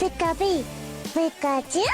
Pika-pee, Pikachu?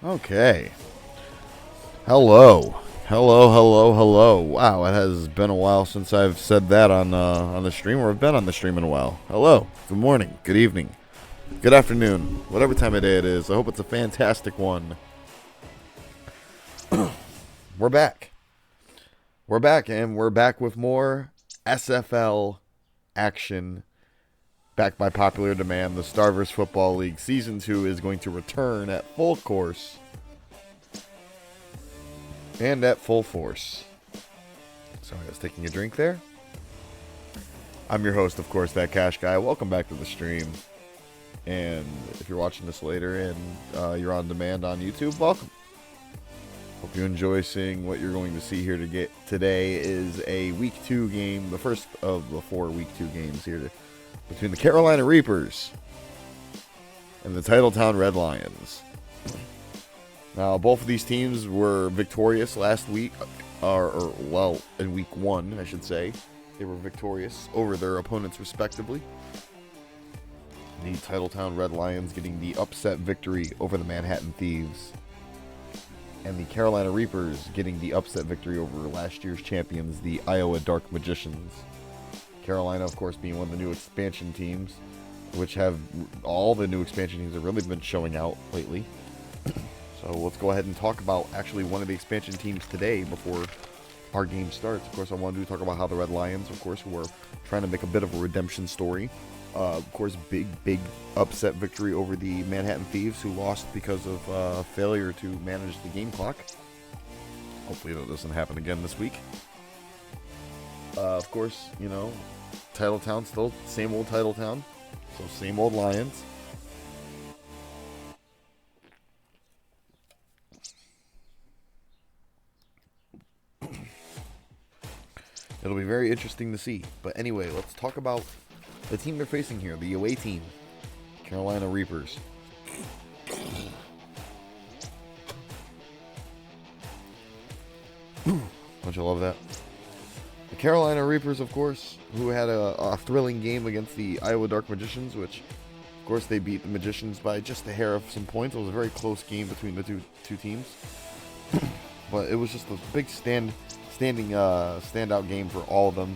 Okay. Hello. Hello. Wow, it has been a while since I've said that on the stream, or I've been on the stream in a while. Hello. Good morning. Good evening. Good afternoon. Whatever time of day it is. I hope it's a fantastic one. We're back. And we're back with more SFL action. Backed by popular demand, the Starverse Football League Season 2 is going to return at full course and at full force. Sorry, I was taking a drink there. I'm your host, of course, That Cash Guy. Welcome back to the stream. And if you're watching this later and you're on demand on YouTube, welcome. Hope you enjoy seeing what you're going to see here today is a Week 2 game, the first of the 4 Week 2 games here between the Carolina Reapers and the Titletown Red Lions. Now, both of these teams were victorious last week, in Week 1, I should say. They were victorious over their opponents, respectively. The Titletown Red Lions getting the upset victory over the Manhattan Thieves. And the Carolina Reapers getting the upset victory over last year's champions, the Iowa Dark Magicians. Carolina, of course, being one of the new expansion teams, which have all the new expansion teams have really been showing out lately. So let's go ahead and talk about actually one of the expansion teams today before our game starts. Of course, I want to talk about how the Red Lions, of course, who are trying to make a bit of a redemption story. Of course, big upset victory over the Manhattan Thieves, who lost because of failure to manage the game clock. Hopefully that doesn't happen again this week. Of course, you know, Titletown still same old Titletown, so same old Lions. It'll be very interesting to see. But anyway, let's talk about the team they're facing here, the away team, Carolina Reapers. Don't you love that? The Carolina Reapers, of course, who had a thrilling game against the Iowa Dark Magicians, which, of course, they beat the Magicians by just a hair of some points. It was a very close game between the two teams. But it was just a big standout game for all of them,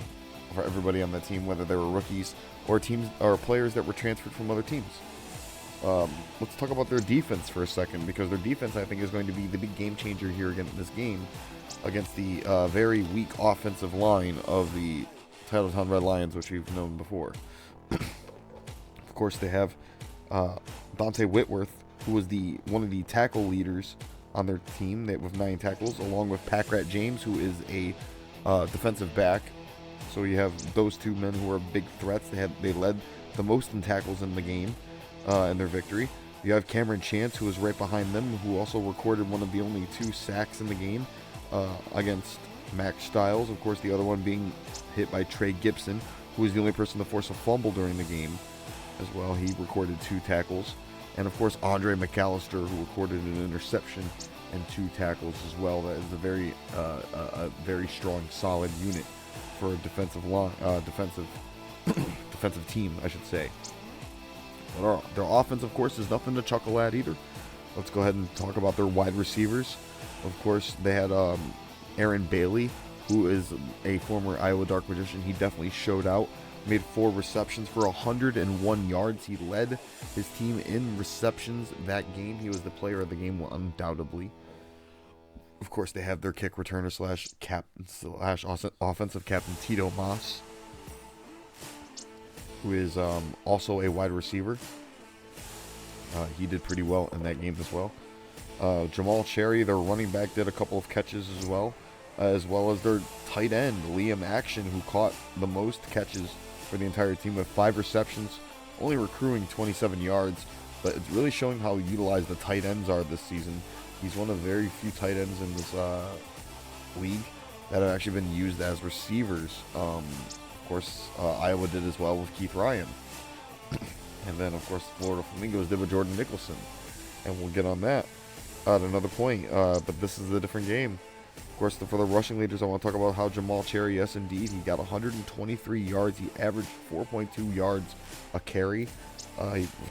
for everybody on that team, whether they were rookies or teams or players that were transferred from other teams. Let's talk about their defense for a second, because their defense, I think, is going to be the big game changer here again in this game against the very weak offensive line of the Titletown Red Lions, which we've known before. Of course, they have Dante Whitworth, who was one of the tackle leaders on their team with 9 tackles, along with Packrat James, who is a defensive back. So you have those two men who are big threats. They led the most in tackles in the game in their victory. You have Cameron Chance, who is right behind them, who also recorded one of the only 2 sacks in the game against Max Styles. Of course, the other one being hit by Trey Gibson, who was the only person to force a fumble during the game as well. He recorded 2 tackles. And, of course, Andre McAllister, who recorded an interception and 2 tackles as well. That is a very strong, solid unit for a defensive team, I should say. But their offense, of course, is nothing to chuckle at either. Let's go ahead and talk about their wide receivers. Of course, they had Aaron Bailey, who is a former Iowa Dark Magician. He definitely showed out. Made 4 receptions for 101 yards. He led his team in receptions that game. He was the player of the game, undoubtedly. Of course, they have their kick returner / offensive captain Tito Moss, who is also a wide receiver. He did pretty well in that game as well. Jamal Cherry, their running back, did a couple of catches as well as their tight end, Liam Action, who caught the most catches for the entire team with 5 receptions, only accruing 27 yards. But it's really showing how utilized the tight ends are this season. He's one of the very few tight ends in this league that have actually been used as receivers. Of course, Iowa did as well with Keith Ryan. And then, of course, Florida Flamingos did with Jordan Nicholson. And we'll get on that at another point. But this is a different game. Of course, for the rushing leaders, I want to talk about how Jamal Cherry, yes, indeed, he got 123 yards. He averaged 4.2 yards a carry.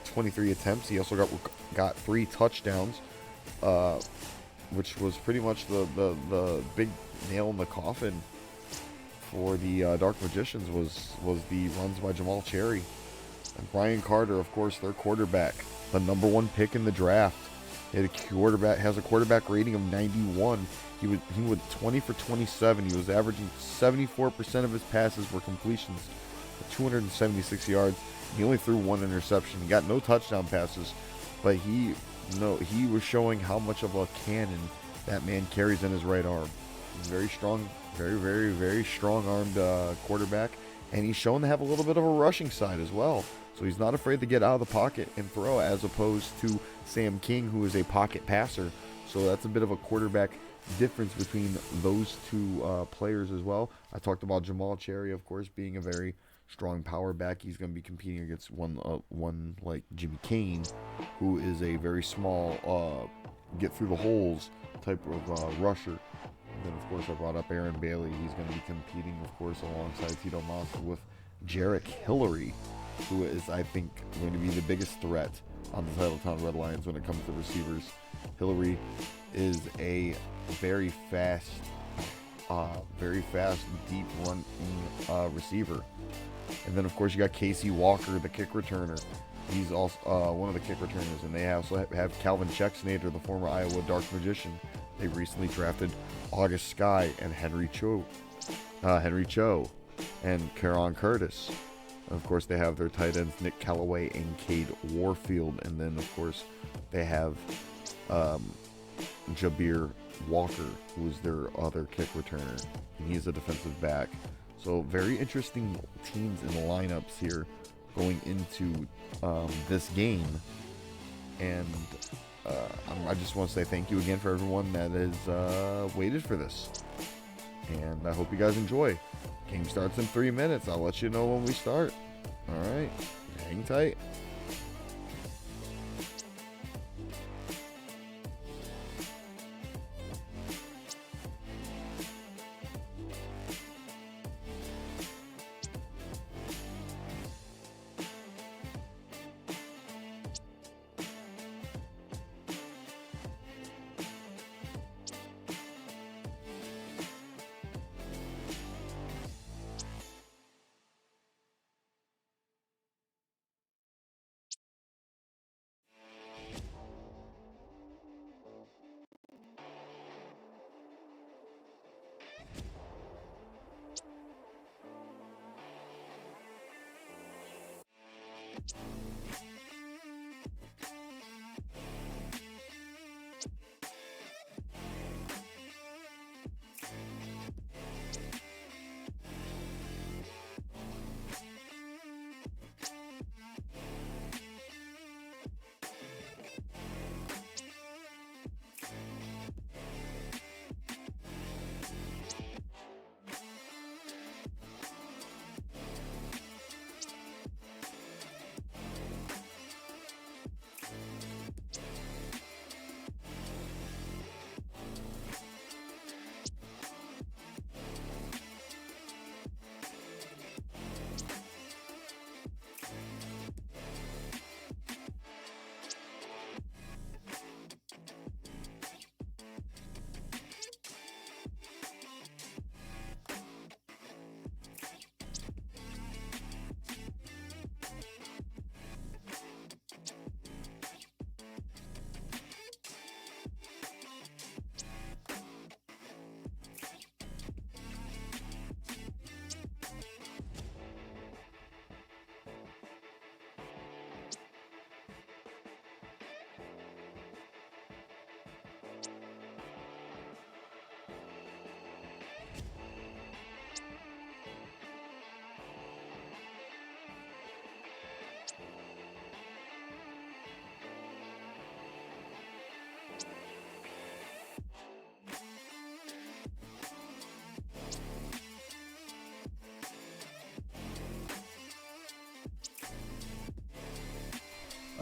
23 attempts. He also got 3 touchdowns which was pretty much the big nail in the coffin for the Dark Magicians, was the runs by Jamal Cherry. And Brian Carter, of course, their quarterback, the #1 pick in the draft. Has a quarterback rating of 91. He went 20 for 27. He was averaging 74% of his passes were completions, 276 yards. He only threw 1 interception. He got no touchdown passes, but he was showing how much of a cannon that man carries in his right arm. He's very strong, very strong-armed quarterback, and he's shown to have a little bit of a rushing side as well. So he's not afraid to get out of the pocket and throw, as opposed to Sam King, who is a pocket passer. So that's a bit of a quarterback difference between those two players as well. I talked about Jamal Cherry, of course, being a very strong power back. He's going to be competing against one like Jimmy Kane, who is a very small, get through the holes type of rusher. And then, of course, I brought up Aaron Bailey. He's going to be competing, of course, alongside Tito Moss with Jarek Hillary, who is, I think, going to be the biggest threat on the Titletown Red Lions when it comes to receivers. Hillary is a very fast, deep run receiver. And then, of course, you got Casey Walker, the kick returner. He's also one of the kick returners. And they also have Calvin Schexnayder, the former Iowa Dark Magician. They recently drafted August Sky and Henry Cho, and Karon Curtis. And of course, they have their tight ends, Nick Callaway and Cade Warfield. And then, of course, they have Jabir Walker, who is their other kick returner. And he's a defensive back. So very interesting teams in the lineups here going into this game. And I just want to say thank you again for everyone that has waited for this. And I hope you guys enjoy. Game starts in 3 minutes. I'll let you know when we start. All right. Hang tight.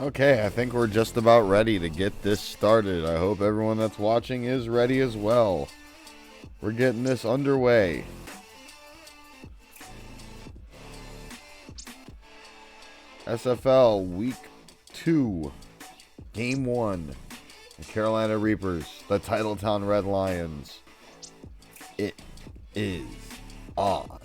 Okay, I think we're just about ready to get this started. I hope everyone that's watching is ready as well. We're getting this underway. SFL Week 2, Game 1. The Carolina Reapers, the Titletown Red Lions. It is on.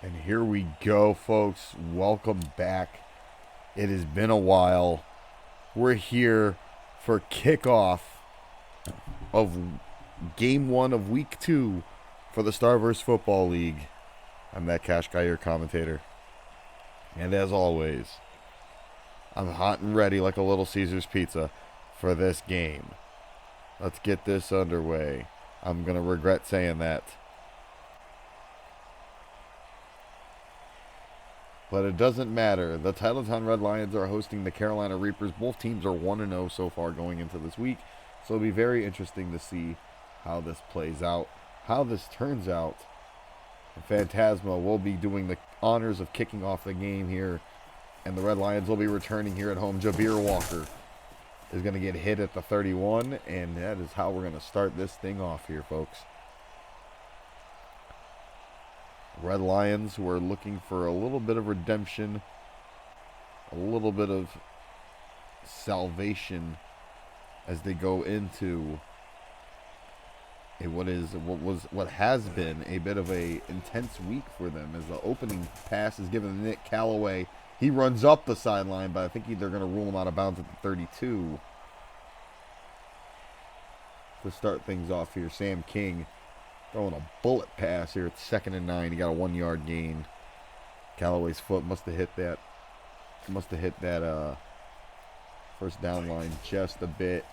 And here we go, folks. Welcome back. It has been a while. We're here for kickoff of Game 1 of Week 2 for the Starverse Football League. I'm that Cash Guy, your commentator. And as always, I'm hot and ready like a Little Caesars pizza for this game. Let's get this underway. I'm going to regret saying that. But it doesn't matter. The Titletown Red Lions are hosting the Carolina Reapers. Both teams are 1-0 so far going into this week. So it'll be very interesting to see how this plays out, how this turns out. And Phantasma will be doing the honors of kicking off the game here. And the Red Lions will be returning here at home. Jabir Walker is going to get hit at the 31. And that is how we're going to start this thing off here, folks. Red Lions, who are looking for a little bit of redemption, a little bit of salvation as they go into what has been a bit of a intense week for them. As the opening pass is given to Nick Callaway, he runs up the sideline, but I think they're going to rule him out of bounds at the 32 to start things off here. Sam King throwing a bullet pass here. It's 2nd and 9. He got a 1-yard gain. Callaway's foot must have hit that first down line just a bit.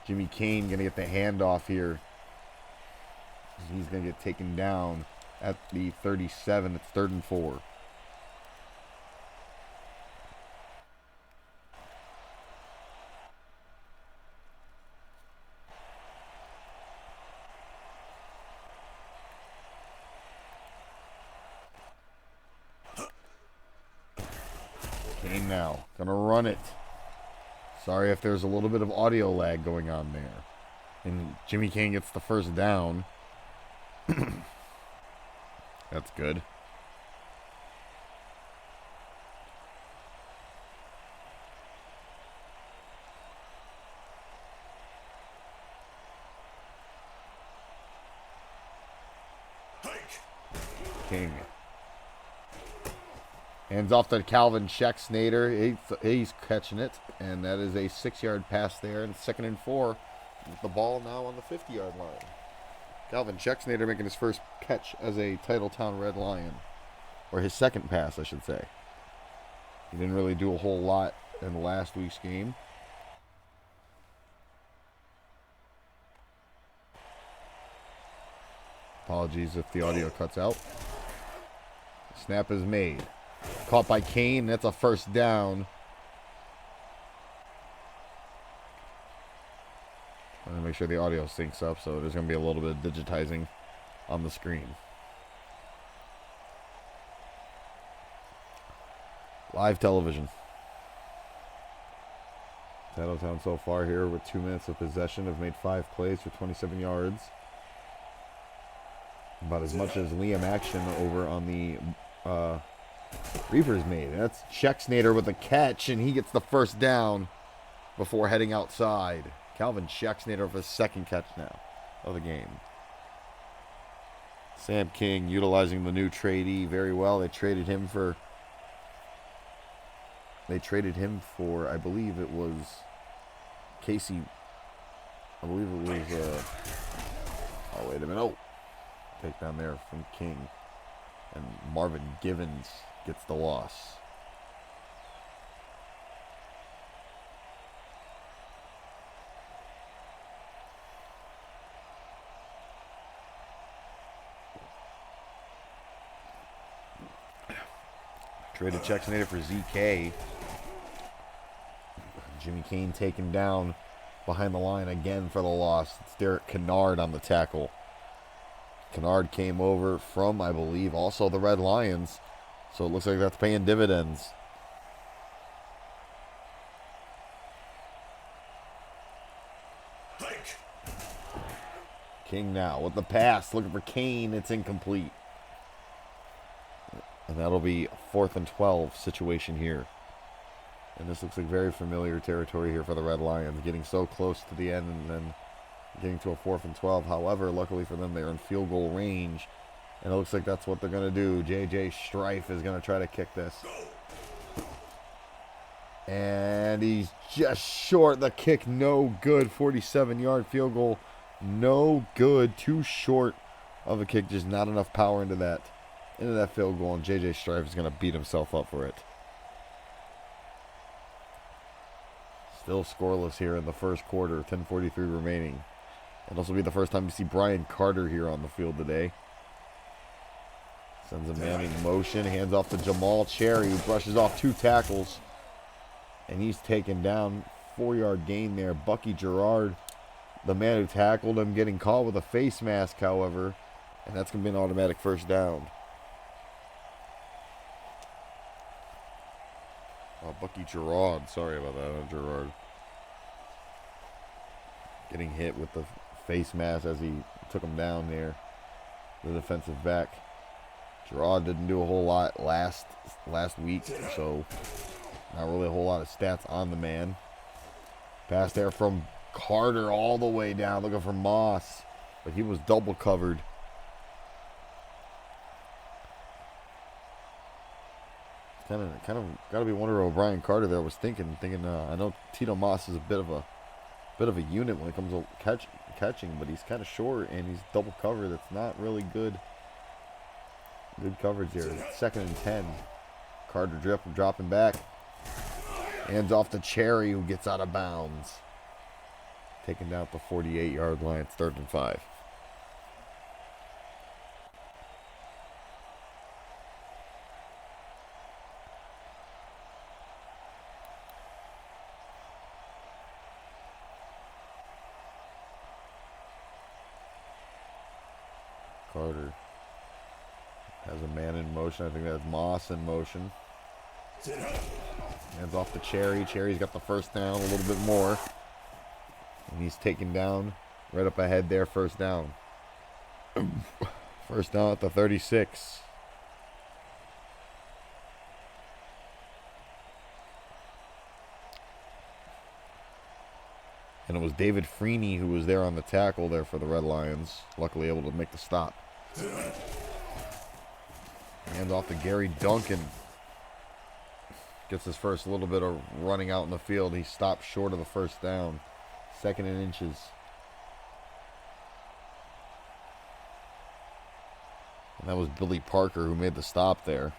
Jimmy Kane going to get the handoff here. He's going to get taken down at the 37. It's 3rd and 4. Kane now gonna run it. Sorry if there's a little bit of audio lag going on there. And Jimmy Kane gets the first down. That's good. King hands off to Calvin Schecksnader. He's catching it, and that is a 6-yard pass there. And 2nd and 4 with the ball now on the 50-yard line. Calvin Schecksnader making his first catch as a Titletown Red Lion, or his second pass, I should say. He didn't really do a whole lot in last week's game. Apologies if the audio cuts out. Snap is made. Caught by Kane. That's a first down. I'm going to make sure the audio syncs up, so there's going to be a little bit of digitizing on the screen. Live television. Titletown so far here with 2 minutes of possession have made 5 plays for 27 yards. About as much as Liam Action over on the Reapers made. That's Schecksnader with a catch, and he gets the first down before heading outside. Calvin Schecksnader for his second catch now of the game. Sam King utilizing the new tradee very well. They traded him for, I believe it was Casey. I believe it was, oh, wait a minute. Oh, takedown there from King. And Marvin Givens gets the loss. Traded Schecksnader for ZK. Jimmy Kane taken down behind the line again for the loss. It's Derek Kennard on the tackle. Kennard came over from, I believe, also the Red Lions. So it looks like that's paying dividends. King now with the pass, looking for Kane. It's incomplete. And that'll be 4th and 12 situation here. And this looks like very familiar territory here for the Red Lions, getting so close to the end and then getting to a 4th and 12. However, luckily for them, they're in field goal range. And it looks like that's what they're going to do. J.J. Strife is going to try to kick this. And he's just short. The kick, no good. 47-yard field goal. No good. Too short of a kick. Just not enough power into that field goal. And J.J. Strife is going to beat himself up for it. Still scoreless here in the first quarter. 10:43 remaining. It'll also be the first time you see Brian Carter here on the field today. Sends a man in motion. Hands off to Jamal Cherry, who brushes off 2 tackles. And he's taken down. 4-yard gain there. Bucky Gerard, the man who tackled him, getting caught with a face mask, however. And that's going to be an automatic first down. Oh, Bucky Gerard. Sorry about that, Gerard. Getting hit with the face mask as he took him down there. The defensive back. Gerard didn't do a whole lot last week, so not really a whole lot of stats on the man. Pass there from Carter all the way down, looking for Moss, but he was double covered. Kind of got to be wondering what Brian Carter there was thinking. I know Tito Moss is a bit of a unit when it comes to catching, but he's kind of short and he's double covered. That's not really good. Good coverage here. 2nd and 10. Carter dropping back. Hands off to Cherry, who gets out of bounds. Taken down at the 48-yard line. It's 3rd and 5. Carter has a man in motion. I think that's Moss in motion. Hands off to Cherry. Cherry's got the first down a little bit more. And he's taken down right up ahead there. First down. First down at the 36. And it was David Freeney who was there on the tackle there for the Red Lions. Luckily able to make the stop. Hands off to Gary Duncan. Gets his first little bit of running out in the field. He stopped short of the first down. 2nd and inches. And that was Billy Parker who made the stop there.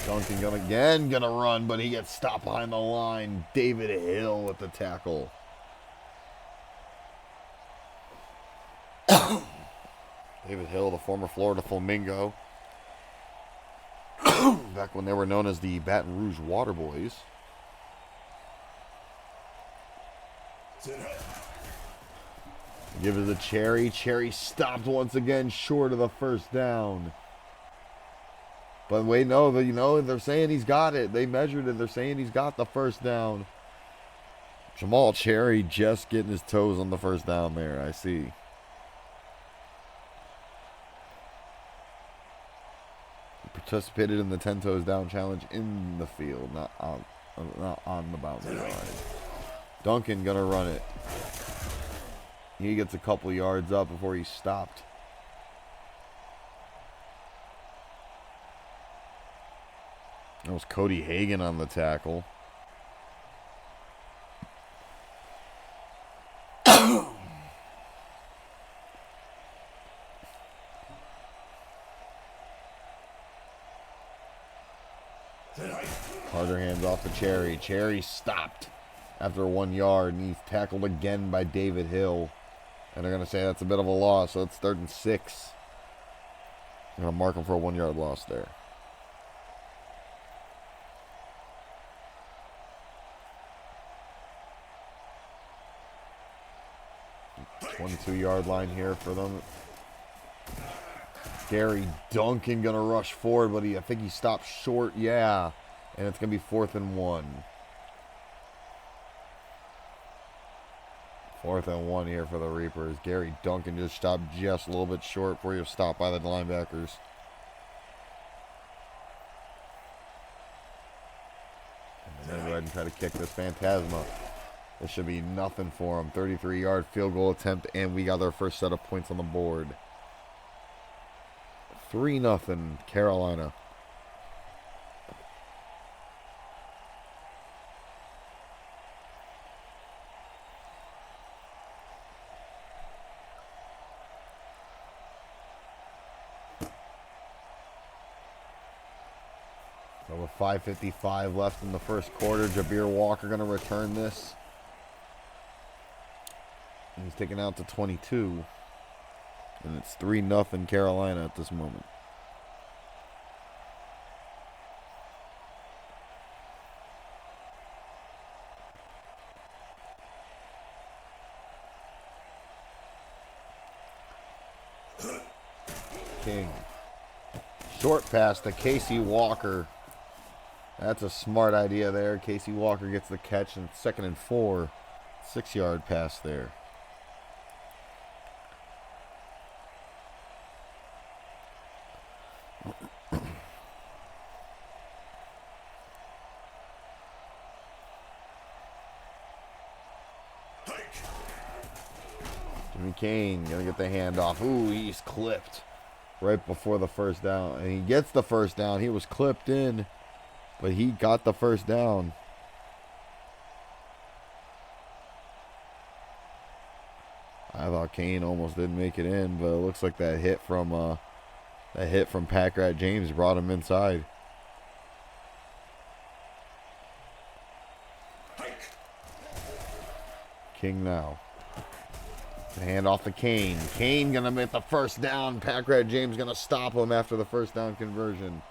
Duncan gonna run, but he gets stopped behind the line. David Hill with the tackle. David Hill, the former Florida Flamingo. Back when they were known as the Baton Rouge Waterboys. Give it to Cherry. Cherry stopped once again short of the first down. But wait, no, they're saying he's got it. They measured it. They're saying he's got the first down. Jamal Cherry just getting his toes on the first down there. I see. He participated in the 10 toes down challenge in the field, not on the boundary line. Duncan gonna run it. He gets a couple yards up before he's stopped. That was Cody Hagan on the tackle. Carter hands off to Cherry. Cherry stopped after 1 yard, and he's tackled again by David Hill. And they're going to say that's a bit of a loss, so it's 3rd and 6. I'm going to mark him for a 1 yard loss there. 22-yard line here for them. Gary Duncan gonna rush forward, but I think he stopped short. Yeah, and it's gonna be 4th and 1. 4th and 1 here for the Reapers. Gary Duncan just stopped just a little bit short before he was stopped by the linebackers. And then go ahead and try to kick this Phantasma. This should be nothing for him. 33-yard field goal attempt, and we got our first set of points on the board. 3-0 Carolina. So with 5:55 left in the first quarter, Jabir Walker going to return this. And he's taken out to 22. And it's 3-0 Carolina at this moment. King. Short pass to Casey Walker. That's a smart idea there. Casey Walker gets the catch, and 2nd and 4. 6-yard pass there. Jimmy Kane gonna get the handoff. Ooh, he's clipped right before the first down. And he gets the first down. He was clipped in, but he got the first down. I thought Kane almost didn't make it in, but it looks like that hit from Pack Rat James brought him inside. King now. The hand off to Kane. Kane gonna make the first down. Pack Rat James gonna stop him after the first down conversion.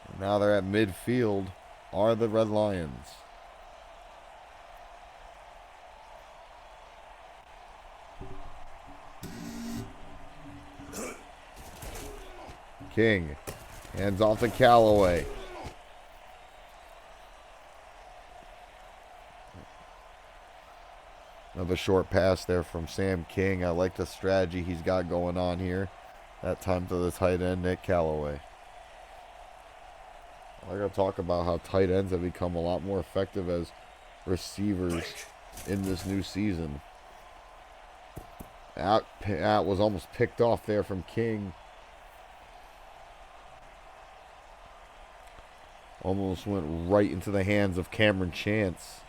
And now they're at midfield. Are the Red Lions. King hands off to Callaway. Another short pass there from Sam King. I like the strategy he's got going on here. That time to the tight end, Nick Callaway. I gotta talk about how tight ends have become a lot more effective as receivers in this new season. That was almost picked off there from King. Almost went right into the hands of Cameron Chance,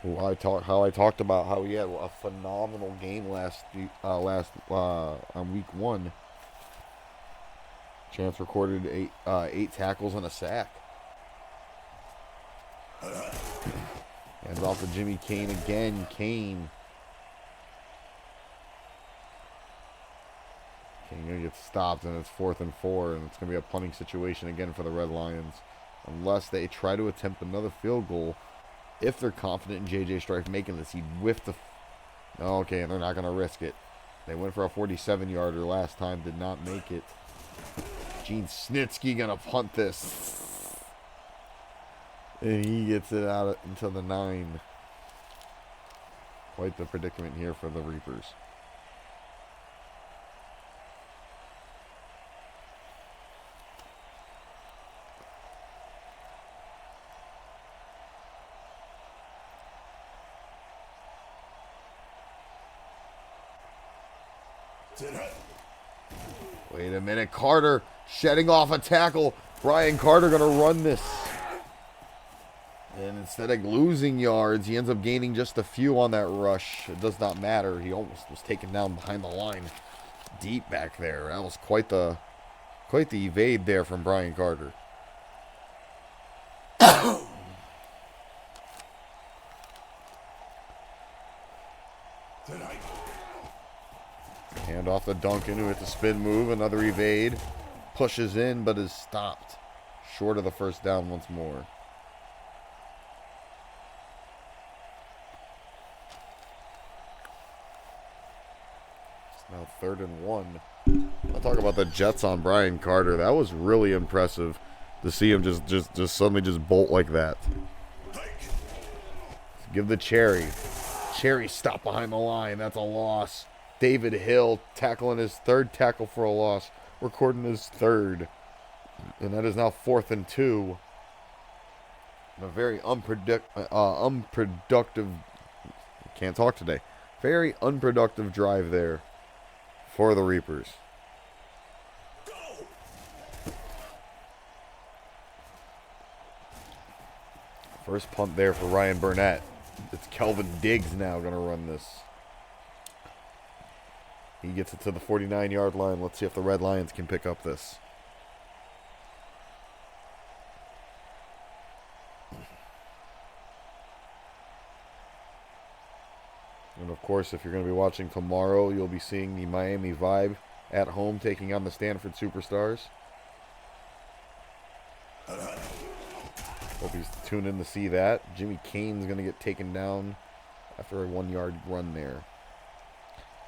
who I talked about how he had a phenomenal game on week 1. Chance recorded 8 tackles and a sack. Hands off to Jimmy Kane again. Kane gonna get stopped, and it's 4th and 4, and it's gonna be a punting situation again for the Red Lions, unless they try to attempt another field goal. If they're confident in JJ Strife making this, he whiffed the. Okay, they're not gonna risk it. They went for a 47-yarder last time, did not make it. Gene Snitsky gonna punt this, and he gets it out into the 9. Quite the predicament here for the Reapers. Wait a minute, Carter shedding off a tackle. Brian Carter gonna run this. And instead of losing yards, he ends up gaining just a few on that rush. It does not matter. He almost was taken down behind the line, deep back there. That was quite the evade there from Brian Carter. Hand off to Duncan, who hit the spin move. Another evade. Pushes in, but is stopped short of the first down once more. It's now 3rd and 1. I'll talk about the Jets on Brian Carter. That was really impressive to see him just suddenly just bolt like that. Give the Cherry. Cherry stop behind the line. That's a loss. David Hill tackling his 3rd tackle for a loss. Recording his 3rd. And that is now 4th and 2. A very unproductive. Can't talk today. Very unproductive drive there for the Reapers. First punt there for Ryan Burnett. It's Kelvin Diggs now going to run this. He gets it to the 49-yard line. Let's see if the Red Lions can pick up this. And of course, if you're going to be watching tomorrow, you'll be seeing the Miami Vibe at home taking on the Stanford Superstars. Hope you tune in to see that. Jimmy Kane's going to get taken down after a 1-yard run there.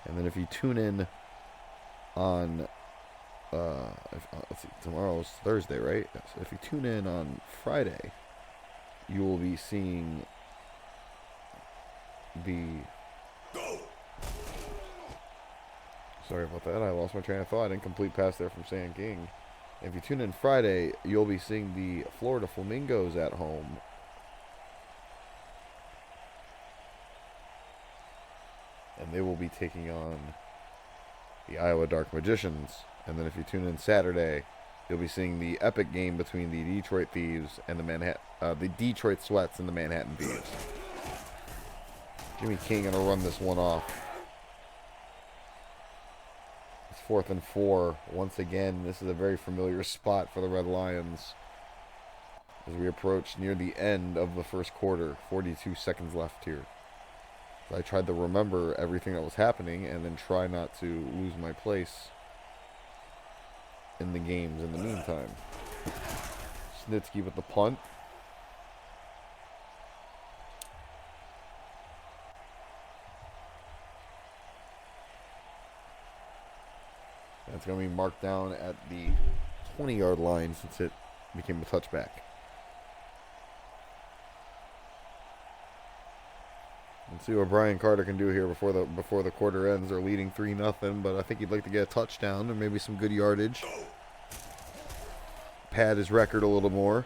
And then if you tune in on, let's see, tomorrow's Thursday, right? So if you tune in on Friday, you will be seeing the... Sorry about that. I lost my train of thought. Incomplete pass there from Sam King. If you tune in Friday, you'll be seeing the Florida Flamingos at home. And they will be taking on the Iowa Dark Magicians. And then if you tune in Saturday, you'll be seeing the epic game between the Detroit Thieves and the Detroit Sweats and the Manhattan Thieves. Jimmy King going to run this one off. 4th and 4. Once again, this is a very familiar spot for the Red Lions as we approach near the end of the first quarter. 42 seconds left here. I tried to remember everything that was happening and then try not to lose my place in the games in the meantime. Snitsky with the punt. That's going to be marked down at the 20-yard line since it became a touchback. Let's see what Brian Carter can do here before the quarter ends. They're leading 3-0, but I think he'd like to get a touchdown or maybe some good yardage. Pad his record a little more.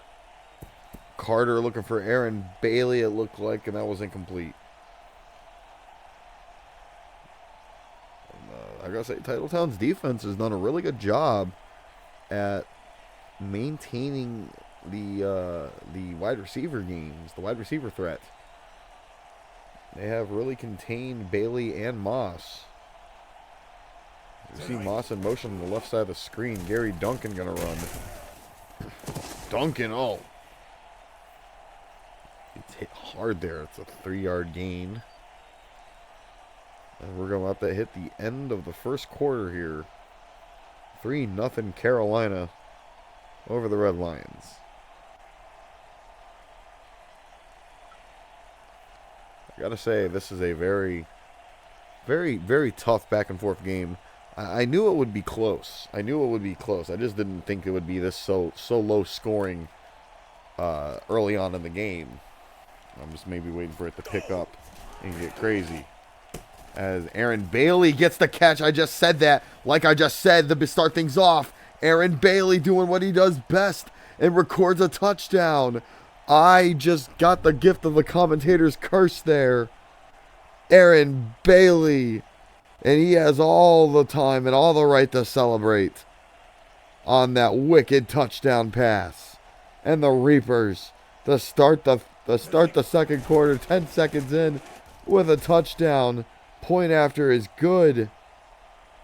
Carter looking for Aaron Bailey, it looked like, and that was incomplete. I gotta say, Titletown's defense has done a really good job at maintaining the wide receiver games, the wide receiver threat. They have really contained Bailey and Moss. You see Moss in motion on the left side of the screen. Gary Duncan gonna run. Duncan, oh. It's hit hard there. It's a 3-yard gain. And we're going to hit the end of the first quarter here. 3-0 Carolina over the Red Lions. I got to say, this is a very, very, very tough back and forth game. I knew it would be close. I just didn't think it would be this so low scoring early on in the game. I'm just maybe waiting for it to pick up and get crazy. As Aaron Bailey gets the catch. I just said that. Like I just said, to start things off. Aaron Bailey doing what he does best and records a touchdown. I just got the gift of the commentator's curse there. Aaron Bailey. And he has all the time and all the right to celebrate on that wicked touchdown pass. And the Reapers to start the second quarter, 10 seconds in, with a touchdown. Point after is good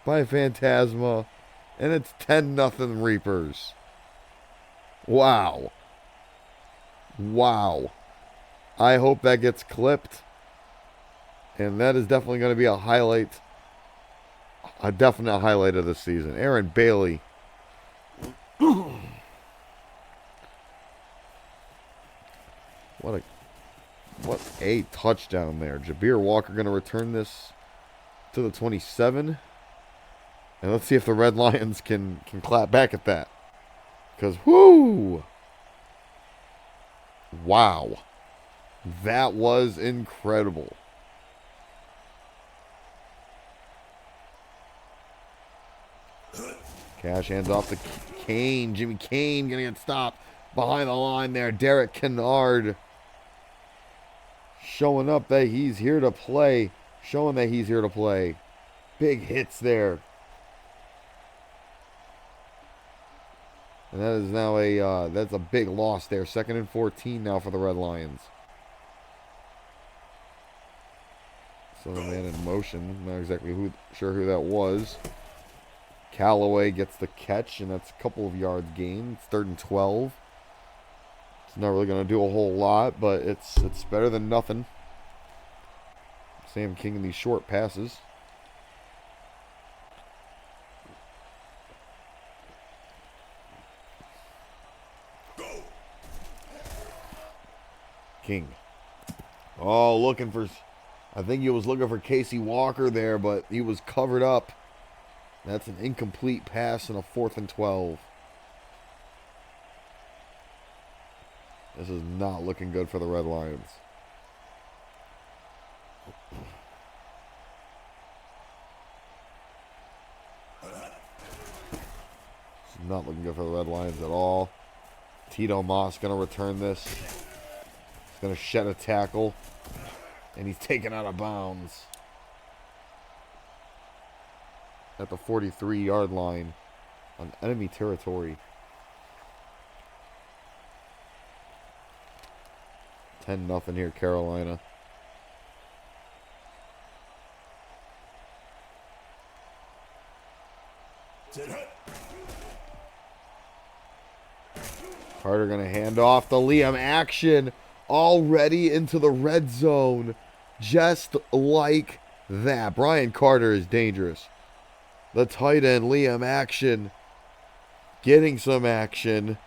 by Phantasma. And it's 10-0 Reapers. Wow. Wow. I hope that gets clipped. And that is definitely going to be a highlight. A definite highlight of the season. Aaron Bailey What a touchdown there. Jabir Walker going to return this to the 27. And let's see if the Red Lions can clap back at that. Because, whoo! Wow. That was incredible. Cash hands off to Kane. Jimmy Kane going to get stopped behind the line there. Derek Kennard showing up that he's here to play. Showing that he's here to play. Big hits there. And that is now that's a big loss there. 2nd and 14 now for the Red Lions. So the man in motion. Not exactly sure who that was. Callaway gets the catch, and that's a couple of yards gained. It's 3rd and 12. It's not really going to do a whole lot, but it's better than nothing. Sam King in these short passes. King. Oh, looking for... I think he was looking for Casey Walker there, but he was covered up. That's an incomplete pass and a 4th and 12. This is not looking good for the Red Lions. This is not looking good for the Red Lions at all. Tito Moss going to return this. He's going to shed a tackle. And he's taken out of bounds at the 43-yard line on enemy territory. 10-0 here, Carolina. Carter going to hand off the Liam action already into the red zone. Just like that. Brian Carter is dangerous. The tight end, Liam action, getting some action.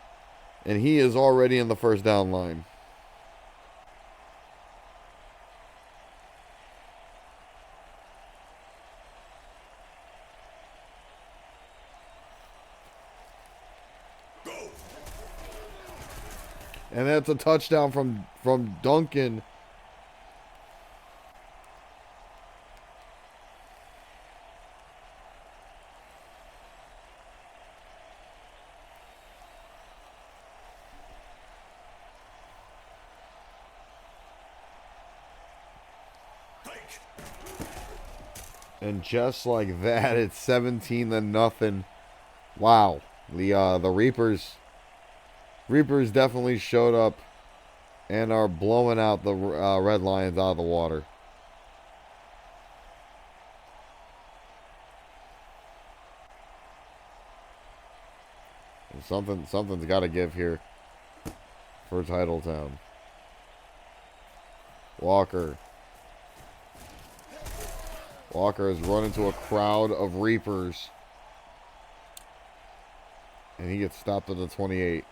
And he is already in the first down line. And that's a touchdown from Duncan. And just like that, it's 17-0. Wow. The Reapers definitely showed up and are blowing out the Red Lions out of the water. And something's got to give here for Titletown. Walker has run into a crowd of Reapers. And he gets stopped at the 28.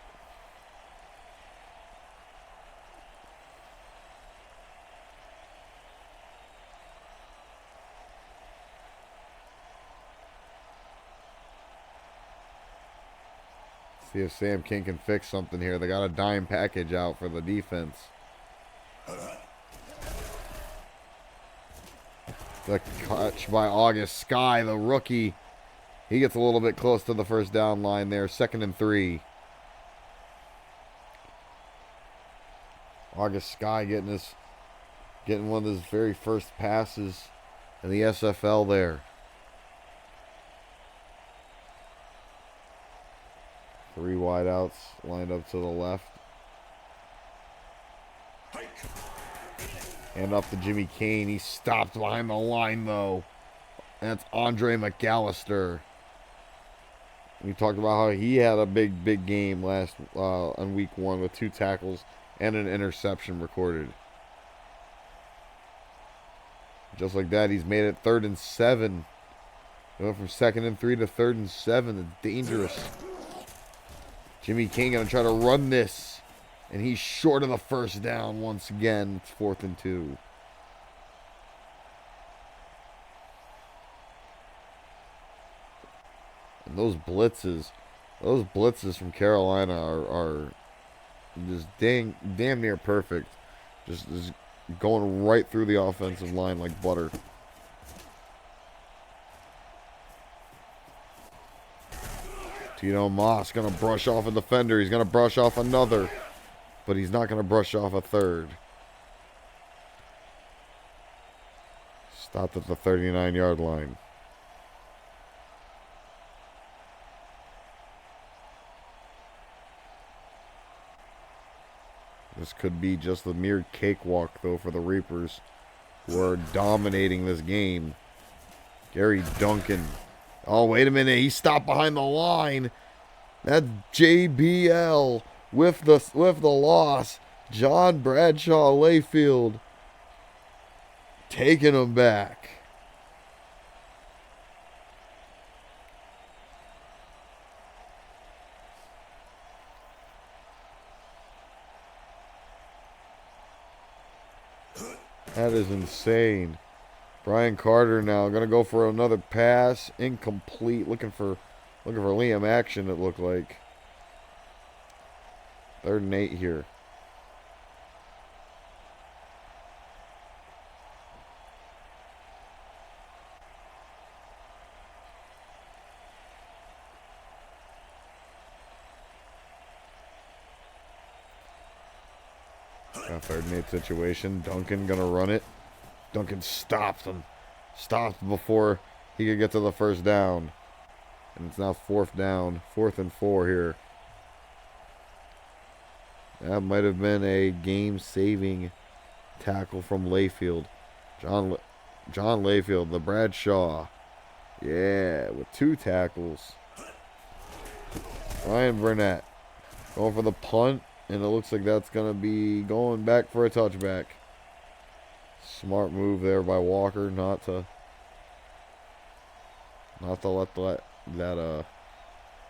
See if Sam King can fix something here. They got a dime package out for the defense. The catch by August Sky, the rookie. He gets a little bit close to the first down line there. 2nd and 3. August Sky getting one of his very first passes in the SFL there. 3 wideouts lined up to the left. Hand off to Jimmy Kane. He's stopped behind the line, though. And that's Andre McAllister. We talked about how he had a big game on week 1 with 2 tackles and an interception recorded. Just like that, he's made it 3rd and 7. He went from 2nd and 3 to 3rd and 7. It's dangerous. Jimmy King going to try to run this. And he's short of the first down once again. It's 4th and 2. And those blitzes from Carolina are just damn near perfect. Just going right through the offensive line like butter. Tito Moss going to brush off a defender. He's going to brush off another. But he's not going to brush off a third. Stopped at the 39-yard line. This could be just the mere cakewalk, though, for the Reapers, who are dominating this game. Gary Duncan. Oh, wait a minute. He stopped behind the line. That's JBL with the loss. John Bradshaw Layfield taking him back. That is insane. Brian Carter now going to go for another pass. Incomplete. Looking for Liam action, it looked like. 3rd and 8 here. Got 3rd and 8 situation. Duncan going to run it. Duncan stopped him. Stopped before he could get to the first down. And it's now 4th down. 4th and 4 here. That might have been a game-saving tackle from Layfield. John Layfield, the Bradshaw. Yeah, with 2 tackles. Ryan Burnett going for the punt. And it looks like that's going to be going back for a touchback. Smart move there by Walker not to let that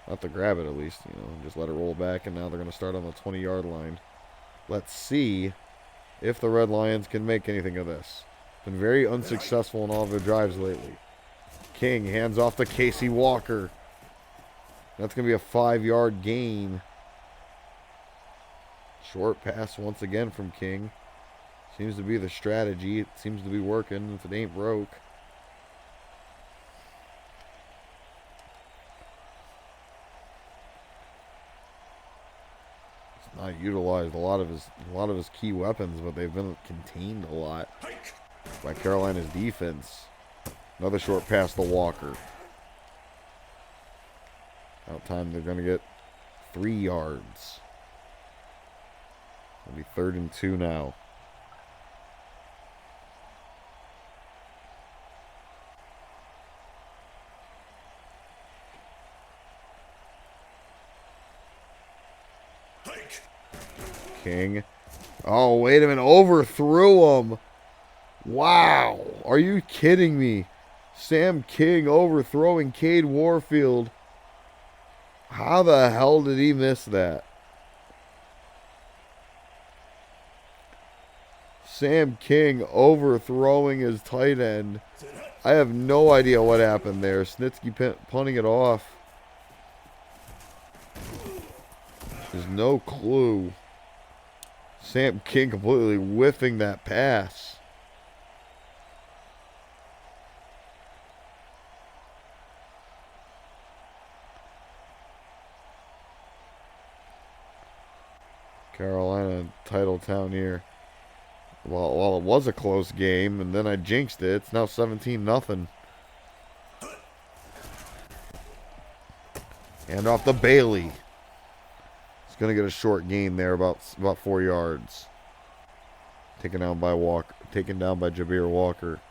not to grab it at least, just let it roll back, and now they're going to start on the 20-yard line. Let's see if the Red Lions can make anything of this. Been very unsuccessful in all of their drives lately. King hands off to Casey Walker. That's going to be a 5-yard gain. Short pass once again from King. Seems to be the strategy. It seems to be working if it ain't broke. He's not utilized a lot of his key weapons, but they've been contained a lot by Carolina's defense. Another short pass to Walker. About time they're going to get 3 yards. It'll be 3rd and 2 now. King. Oh, wait a minute. Overthrew him. Wow. Are you kidding me? Sam King overthrowing Cade Warfield. How the hell did he miss that? Sam King overthrowing his tight end. I have no idea what happened there. Snitsky punting it off. There's no clue. Sam King completely whiffing that pass. Carolina, Titletown here. Well, it was a close game, and then I jinxed it. It's now 17-0. Hand off to Bailey. He's going to get a short gain there, about 4 yards. Taken down by Jabir Walker.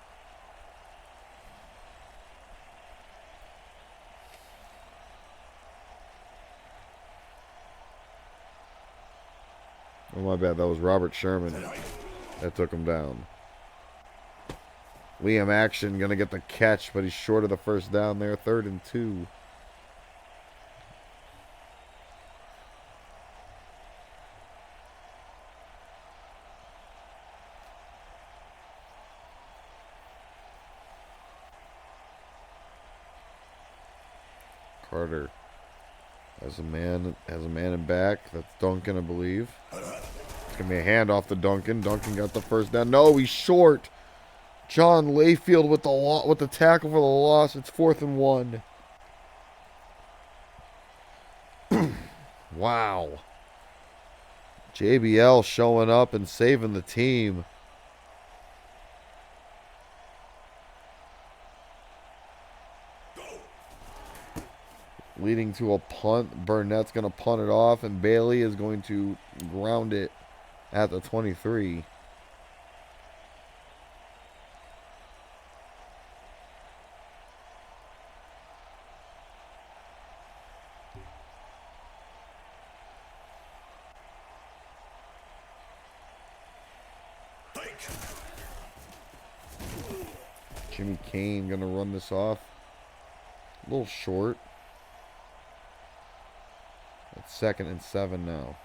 Oh, my bad. That was Robert Sherman. That took him down. Liam Action going to get the catch, but he's short of the first down there. 3rd and 2. Carter has a man in back. That's Duncan, I believe. It's going to be a handoff to Duncan. Duncan got the first down. No, he's short. John Layfield with the tackle for the loss. It's 4th and 1. Wow. JBL showing up and saving the team. Leading to a punt. Burnett's going to punt it off, and Bailey is going to ground it at the 23. Jimmy Kane going to run this off. A little short. It's 2nd and 7 now.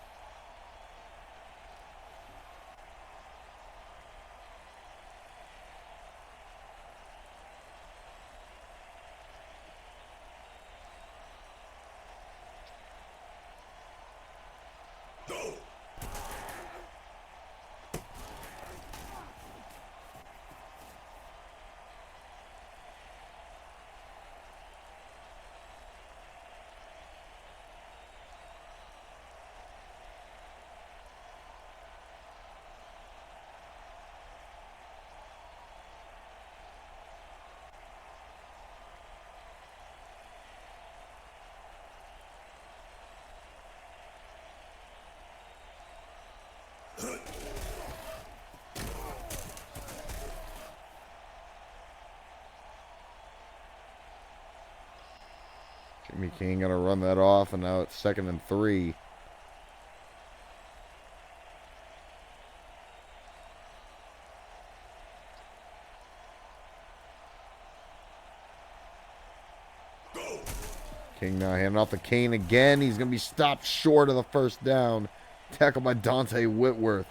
Jimmy King going to run that off, and now it's 2nd and 3. King now handing off to Kane again. He's going to be stopped short of the first down. Tackled by Dante Whitworth.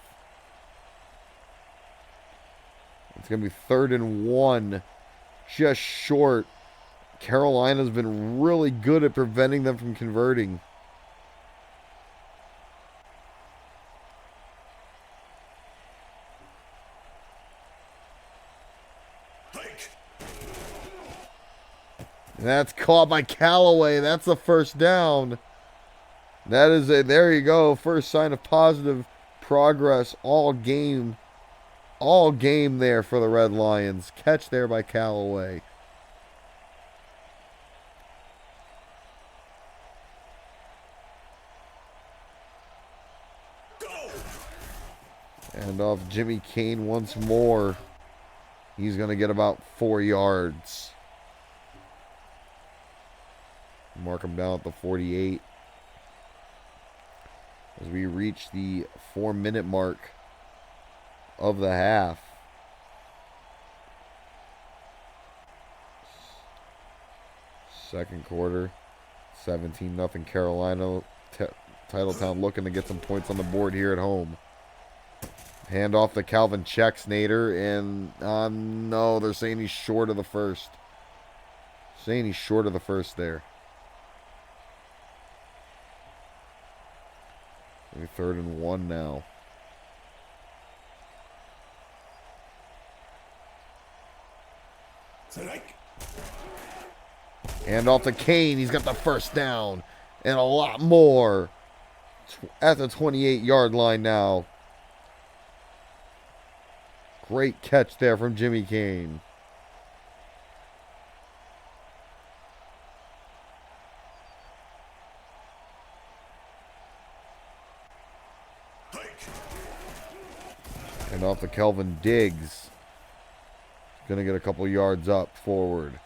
It's going to be 3rd and 1. Just short. Carolina's been really good at preventing them from converting. And that's caught by Callaway. That's the first down. That is a, there you go. First sign of positive progress all game. All game there for the Red Lions. Catch there by Callaway. And off Jimmy Kane once more. He's going to get about 4 yards. Mark him down at the 48. As we reach the 4-minute mark of the half. Second quarter. 17-0 Carolina. Titletown looking to get some points on the board here at home. Hand off to Calvin Chexnader, and no, they're saying he's short of the first. Saying he's short of the first there. Maybe 3rd and 1 now. Hand off to Kane. He's got the first down and a lot more at the 28-yard line now. Great catch there from Jimmy Kane. And off to Kelvin Diggs. Going to get a couple yards up forward.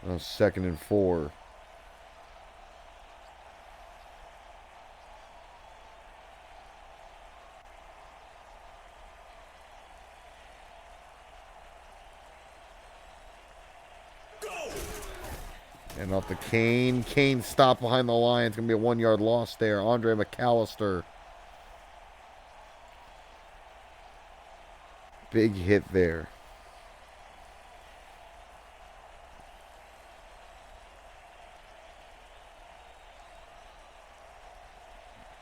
2nd and 4. And off to Kane. Kane stopped behind the line. It's going to be a 1-yard loss there. Andre McAllister. Big hit there.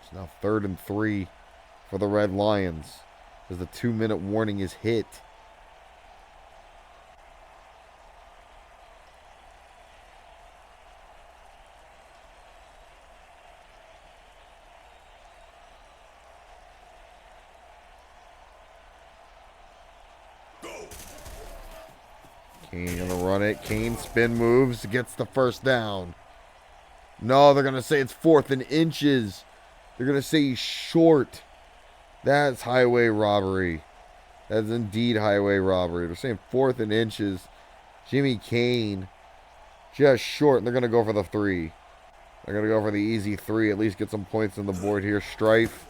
It's now 3rd and 3 for the Red Lions as the 2-minute warning is hit. Kane gonna run it. Kane spin moves, gets the first down. No, they're gonna say it's 4th and inches. They're gonna say he's short. That's highway robbery. That's indeed highway robbery. They're saying 4th and inches. Jimmy Kane just short, and they're gonna go for the 3. They're gonna go for the easy 3. At least get some points on the board here. Strife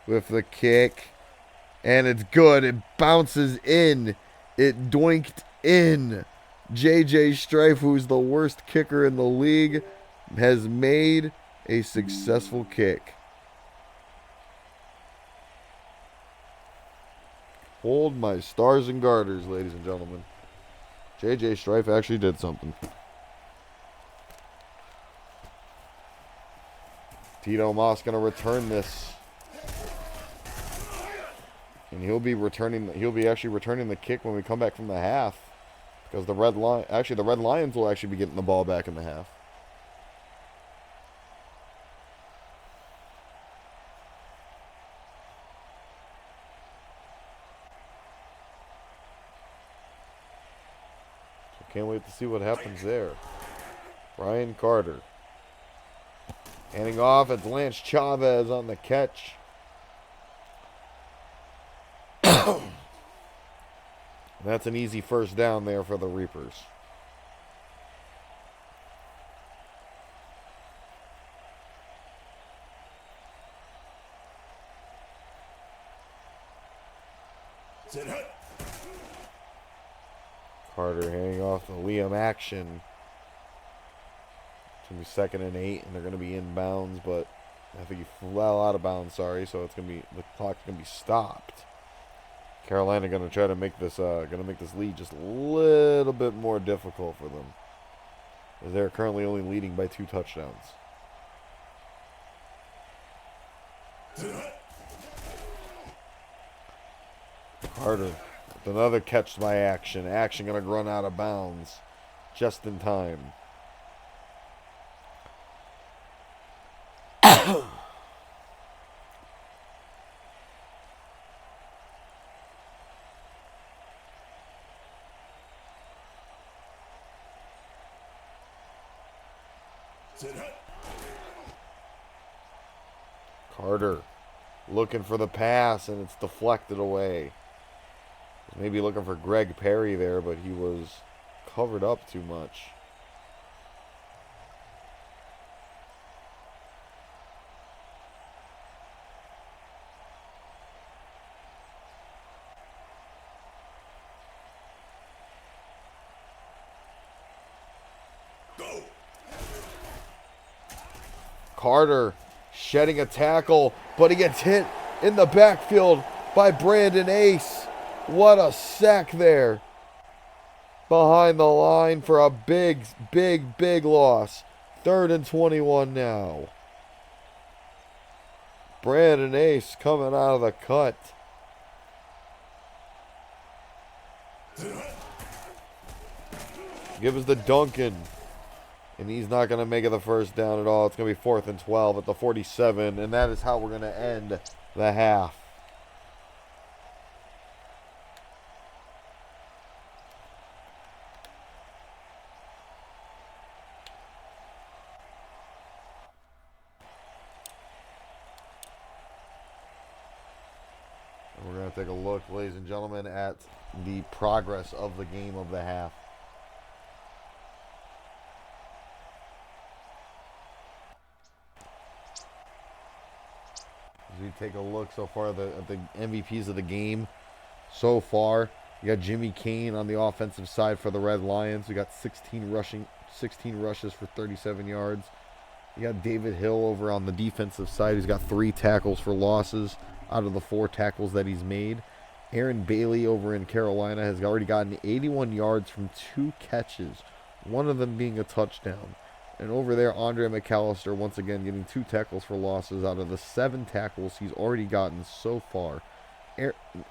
with the kick, and it's good. It bounces in. It doinked in. JJ Strife, who's the worst kicker in the league, has made a successful kick. Hold my stars and garters, ladies and gentlemen. JJ Strife actually did something. Tito Moss going to return this. And he'll be actually returning the kick when we come back from the half. Because the Red Lions will actually be getting the ball back in the half. So can't wait to see what happens there. Ryan Carter. Handing off, it's Lance Chavez on the catch. That's an easy first down there for the Reapers. Carter handing off to Liam Action. It's going to be 2nd and 8, and they're going to be inbounds, but I think he fell out of bounds, sorry, so it's going to be, the clock's going to be stopped. Carolina going to try to make this lead just a little bit more difficult for them, as they're currently only leading by 2 touchdowns. Carter with another catch by Action. Action going to run out of bounds just in time. Carter looking for the pass, and it's deflected away. Maybe looking for Greg Perry there, but he was covered up too much. Carter shedding a tackle, but he gets hit in the backfield by Brandon Ace. What a sack there. Behind the line for a big loss. 3rd and 21 now. Brandon Ace coming out of the cut. Give us the Duncan. And he's not going to make it the first down at all. It's going to be 4th and 12 at the 47. And that is how we're going to end the half. And we're going to take a look, ladies and gentlemen, at the progress of the game of the half. We take a look so far at the MVPs of the game so far. You got Jimmy Kane on the offensive side for the Red Lions. We got 16 rushes for 37 yards. You got David Hill over on the defensive side. He's got 3 tackles for losses out of the 4 tackles that he's made. Aaron Bailey over in Carolina has already gotten 81 yards from 2 catches, one of them being a touchdown. And over there, Andre McAllister once again getting 2 tackles for losses out of the 7 tackles he's already gotten so far.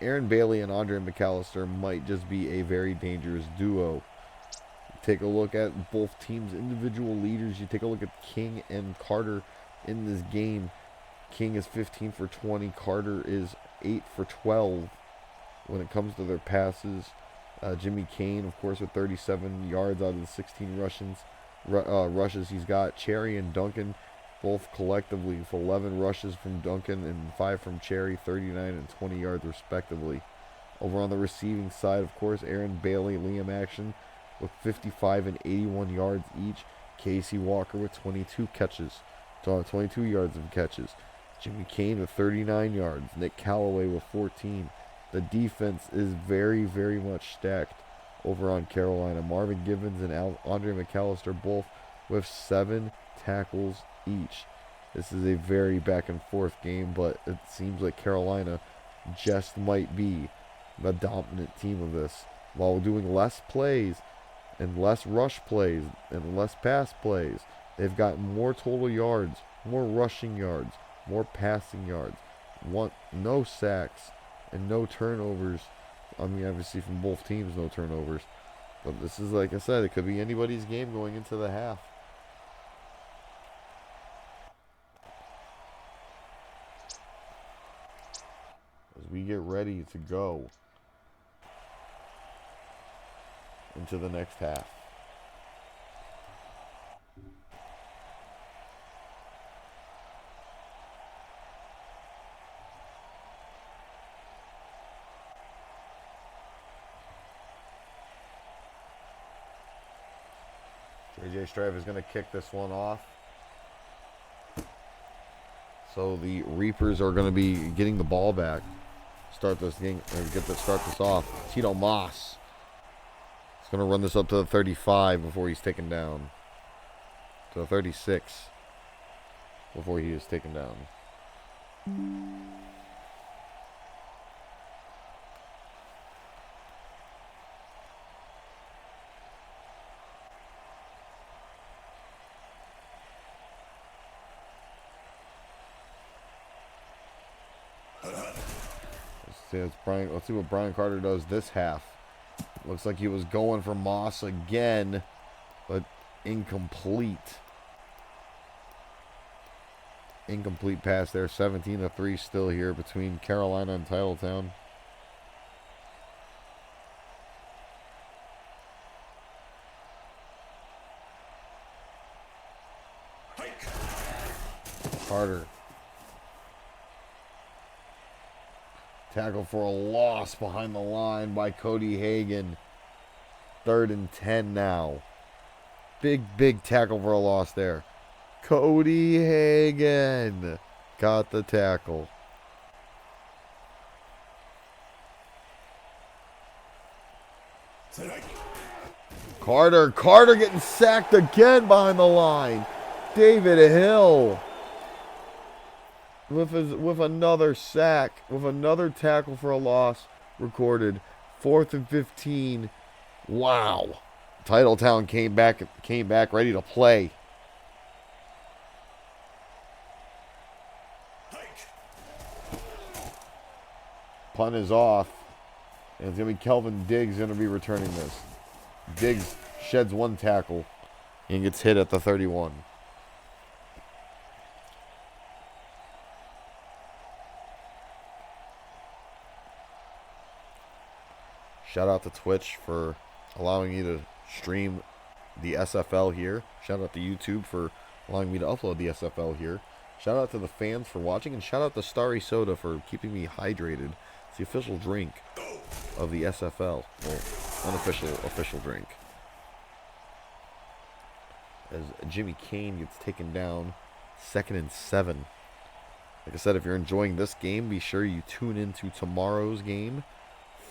Aaron Bailey and Andre McAllister might just be a very dangerous duo. Take a look at both teams' individual leaders. You take a look at King and Carter in this game. King is 15 for 20. Carter is 8 for 12 when it comes to their passes. Jimmy Kane, of course, with 37 yards out of the 16 rushes he's got. Cherry and Duncan both collectively with 11 rushes from Duncan and 5 from Cherry, 39 and 20 yards respectively. Over on the receiving side, of course, Aaron Bailey, Liam Action with 55 and 81 yards each. Casey Walker with 22 yards of catches. Jimmy Kane with 39 yards. Nick Callaway with 14. The defense is very, very much stacked over on Carolina. Marvin Givens and Andre McAllister both with 7 tackles each. This is a very back and forth game, but it seems like Carolina just might be the dominant team of this. While doing less plays and less rush plays and less pass plays, they've got more total yards, more rushing yards, more passing yards, no sacks, and no turnovers. I mean, obviously from both teams, no turnovers. But this is, like I said, it could be anybody's game going into the half. As we get ready to go into the next half. JJ Strife is going to kick this one off. So the Reapers are going to be getting the ball back. Start this game or start this off. Tito Moss is going to run this up to the 35 before he's taken down. To the 36 before he is taken down. Let's see what Brian Carter does this half. Looks like he was going for Moss again, but incomplete. Incomplete pass there. 17-3 still here between Carolina and Titletown. Carter. Tackle for a loss behind the line by Cody Hagan. 3rd and 10 now. Big tackle for a loss there. Cody Hagan got the tackle. Carter getting sacked again behind the line. David Hill with another sack, with another tackle for a loss recorded. 4th and 15. Wow. Titletown came back ready to play. Punt is off. And it's going to be Kelvin Diggs going to be returning this. Diggs sheds 1 tackle and gets hit at the 31. Shout out to Twitch for allowing me to stream the SFL here. Shout out to YouTube for allowing me to upload the SFL here. Shout out to the fans for watching, and shout out to Starry Soda for keeping me hydrated. It's the official drink of the SFL. Well, official drink. As Jimmy Kane gets taken down, 2nd and 7. Like I said, if you're enjoying this game, be sure you tune into tomorrow's game,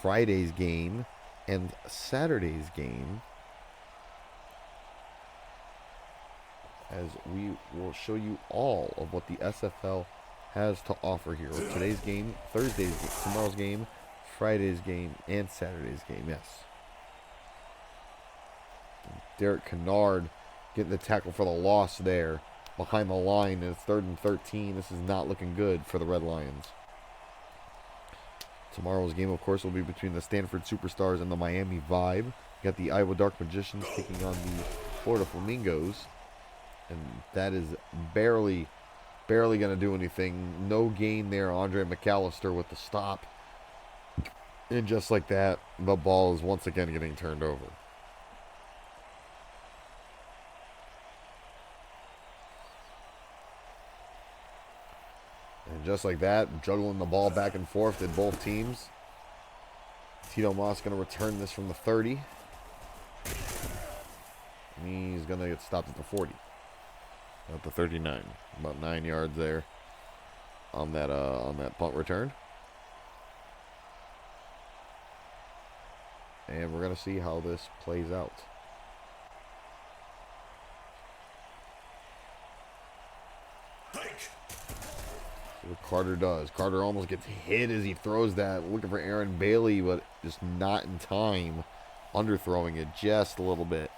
Friday's game, and Saturday's game, as we will show you all of what the SFL has to offer here with today's game, Thursday's game, tomorrow's game, Friday's game, and Saturday's game. Yes. Derek Kennard Getting the tackle for the loss there behind the line, and it's 3rd and 13. This is not looking good for the Red Lions. Tomorrow's game, of course, will be between the Stanford Superstars and the Miami Vibe. You got the Iowa Dark Magicians taking on the Florida Flamingos. And that is barely going to do anything. No gain there. Andre McAllister with the stop. And just like that, the ball is once again getting turned over. And just like that, juggling the ball back and forth did both teams. Tito Moss going to return this from the 30. And he's going to get stopped at the 40. At the 39. About 9 yards there on that punt return. And we're going to see how this plays out. What Carter does. Carter almost gets hit as he throws that. Looking for Aaron Bailey, but just not in time. Underthrowing it just a little bit.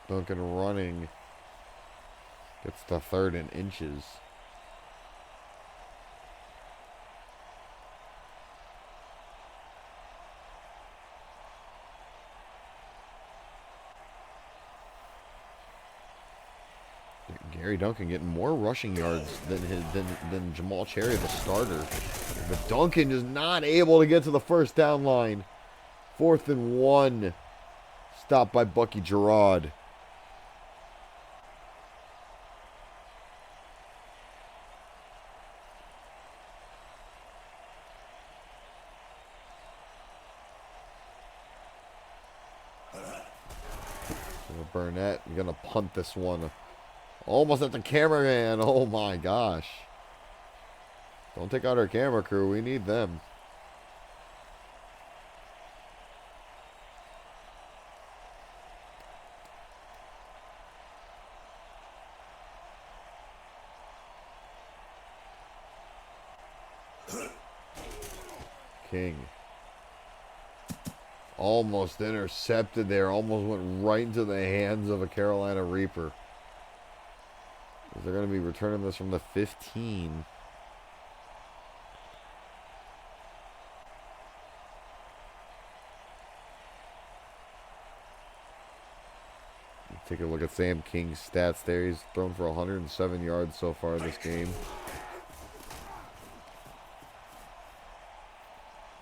Duncan running. Gets the 3rd and inches. Gary Duncan getting more rushing yards than Jamal Cherry, the starter. But Duncan is not able to get to the first down line. 4th and 1. Stopped by Bucky Gerard. Burnett, you're going to punt this one. Almost at the cameraman. Oh my gosh. Don't take out our camera crew. We need them. King. Almost intercepted there. Almost went right into the hands of a Carolina Reaper. They're going to be returning this from the 15. Take a look at Sam King's stats there. He's thrown for 107 yards so far this game.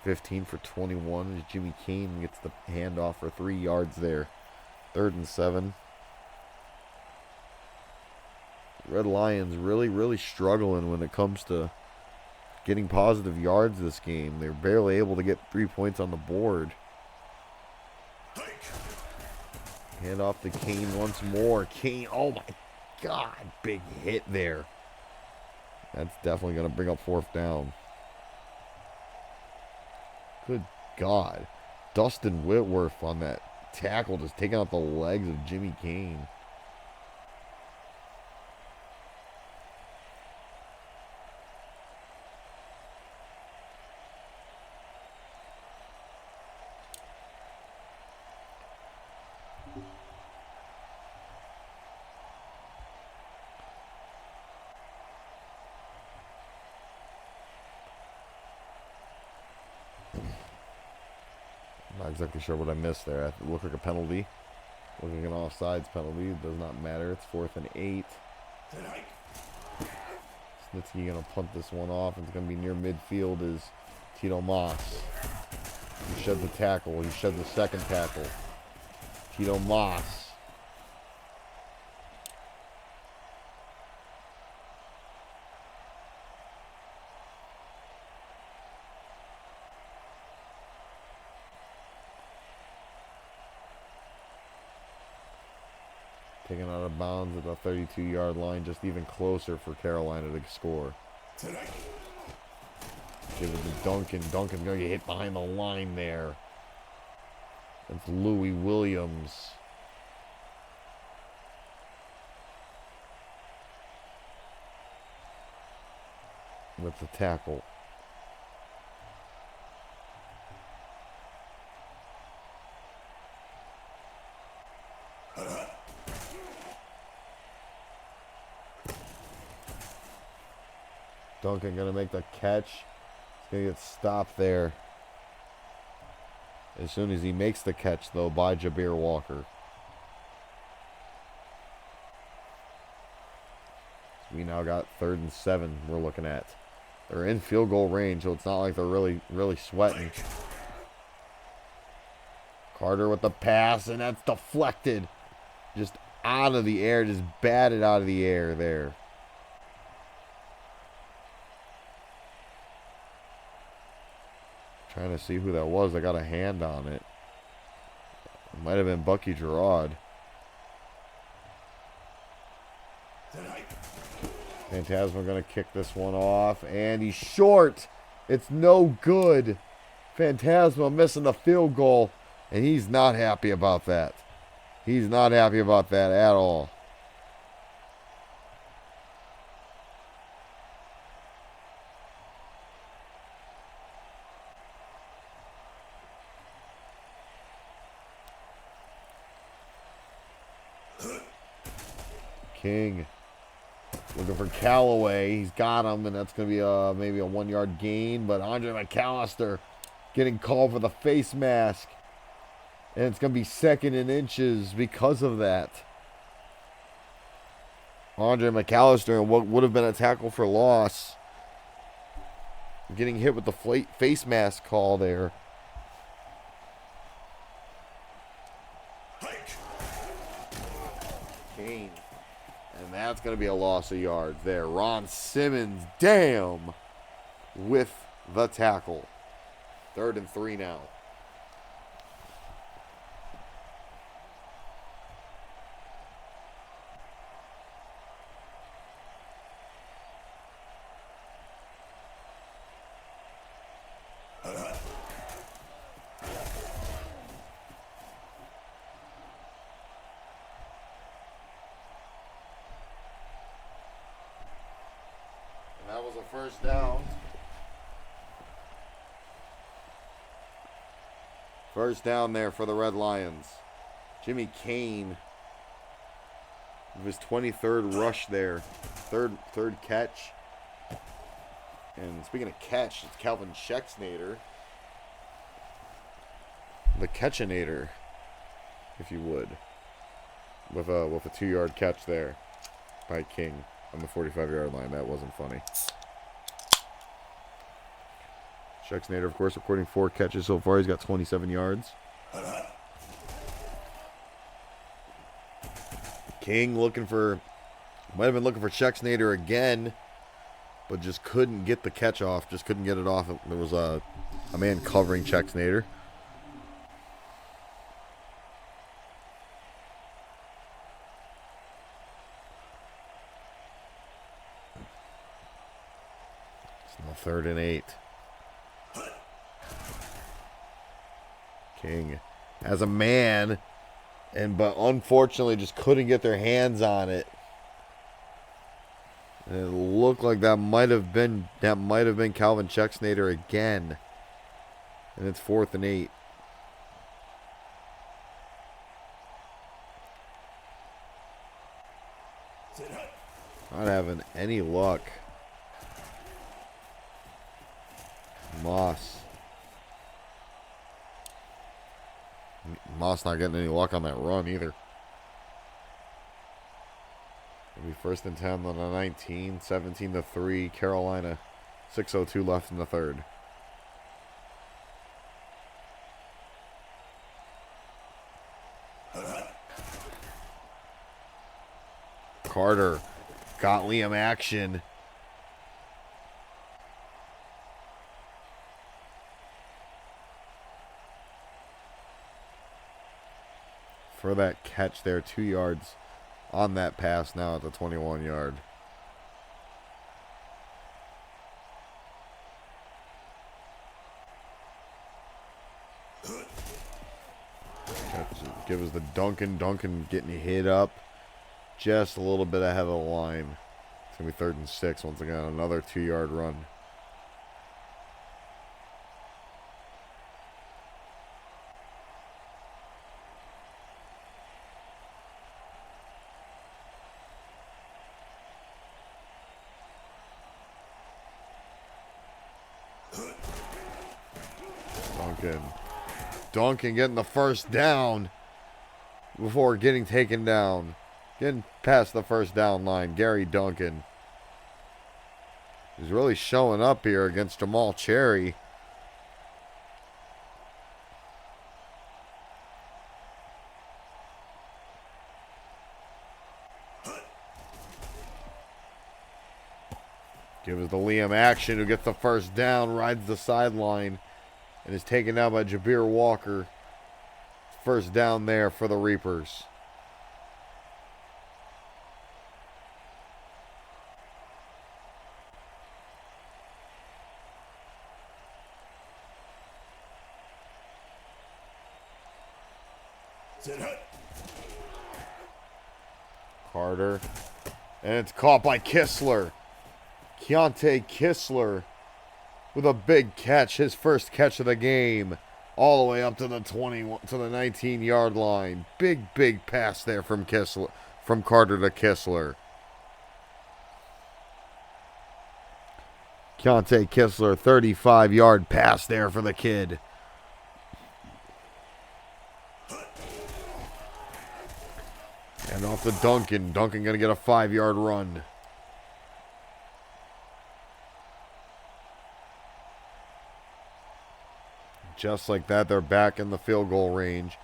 15 for 21 as Jimmy Kane gets the handoff for 3 yards there. 3rd and 7. Red Lions really struggling when it comes to getting positive yards this game. They're barely able to get 3 points on the board. Hand off to Kane once more. Kane, oh my God, big hit there. That's definitely going to bring up 4th down. Good God. Dustin Whitworth on that tackle, just taking out the legs of Jimmy Kane. Not exactly sure what I missed there. It looked like a penalty. Looked like an offsides penalty. It does not matter. It's 4th and 8. Snitsky going to punt this one off. It's going to be near midfield is Tito Moss. He shed the tackle. He shed the second tackle. Tito Moss. Taken out of bounds at the 32-yard line, just even closer for Carolina to score. Give it to Duncan. Duncan's going to get hit behind the line there. That's Louis Williams. With the tackle. Duncan gonna make the catch. He's gonna get stopped there. As soon as he makes the catch, though, by Jabir Walker. So we now got 3rd and 7 we're looking at. They're in field goal range, so it's not like they're really sweating. Carter with the pass, and that's deflected. Just out of the air, just batted out of the air there. Trying to see who that was. I got a hand on it. It might have been Bucky Gerard. Phantasma going to kick this one off, and he's short. It's no good. Phantasma missing the field goal, and he's not happy about that. He's not happy about that at all. King looking for Callaway. He's got him, and that's going to be maybe a 1-yard gain. But Andre McAllister getting called for the face mask. And it's going to be 2nd and inches because of that. Andre McAllister, and what would have been a tackle for loss, getting hit with the face mask call there. Kane. And that's going to be a loss of yards there. Ron Simmons, damn, with the tackle. 3rd and 3 now. That was a 1st down. 1st down there for the Red Lions. Jimmy Kane with his 23rd rush there. Third catch. And speaking of catch, it's Calvin Schexnader. The Catchinator, if you would. With a 2-yard catch there by King on the 45-yard line. That wasn't funny. Schexnader, of course, recording 4 catches so far. He's got 27 yards. King might have been looking for Schexnader again, but just couldn't get the catch off. Just couldn't get it off. There was a man covering Schexnader. It's now 3rd and 8. King as a man, but unfortunately just couldn't get their hands on it. And it looked like that might have been Calvin Schexnader again. And it's 4th and 8. Not having any luck. Moss not getting any luck on that run either. It'll be 1st and 10 on the 19, 17-3, Carolina, 6:02 left in the 3rd. Carter got Liam action. For that catch there, 2 yards on that pass now at the 21-yard. Give us the Duncan. Duncan getting hit up just a little bit ahead of the line. It's going to be 3rd and 6 once again. Another 2-yard run. Duncan getting the first down before getting taken down. Getting past the first down line. Gary Duncan. He's really showing up here against Jamal Cherry. Give us the Liam Action, who gets the first down, rides the sideline, and is taken down by Jabir Walker. First down there for the Reapers. Carter. And it's caught by Kistler. Keontae Kistler with a big catch. His first catch of the game. All the way up to the 19-yard line. Big pass there from Kistler, from Carter to Kistler. Keontae Kistler, 35-yard pass there for the kid. And off to Duncan. Duncan going to get a 5-yard run. Just like that, they're back in the field goal range.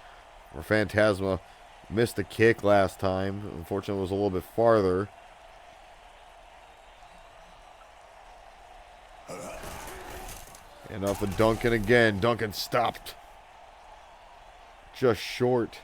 Where Phantasma missed the kick last time. Unfortunately, it was a little bit farther. And off to Duncan again. Duncan stopped. Just short.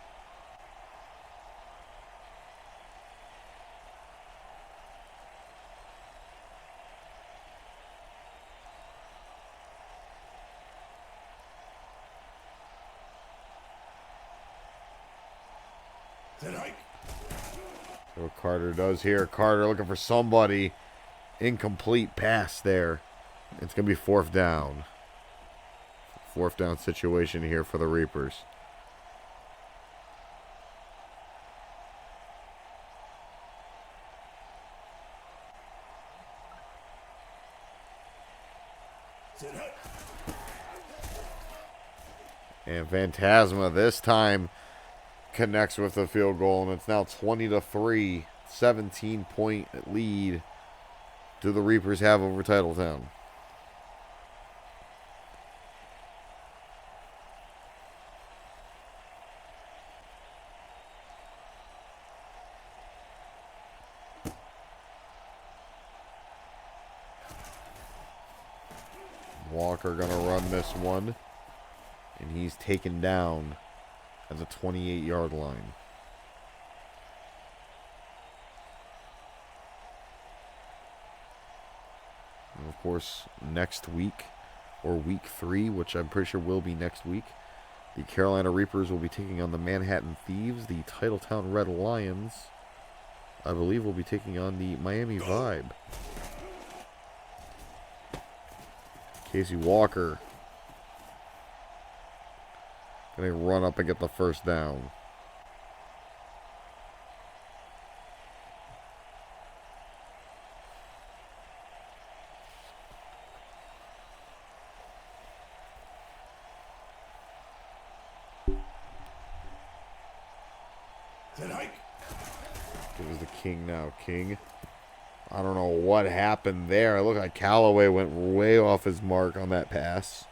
So what Carter does here. Carter looking for somebody. Incomplete pass there. It's going to be 4th down. 4th down situation here for the Reapers. And Phantasma this time connects with the field goal, and it's now 20-3, 17-point lead do the Reapers have over Titletown. Walker gonna run this one, and he's taken down at the 28-yard line. And of course, next week, or week 3, which I'm pretty sure will be next week, the Carolina Reapers will be taking on the Manhattan Thieves. The Titletown Red Lions, I believe, will be taking on the Miami Vibe. Casey Walker gonna run up and get the first down. It was the King now. King. I don't know what happened there. It looked like Callaway went way off his mark on that pass.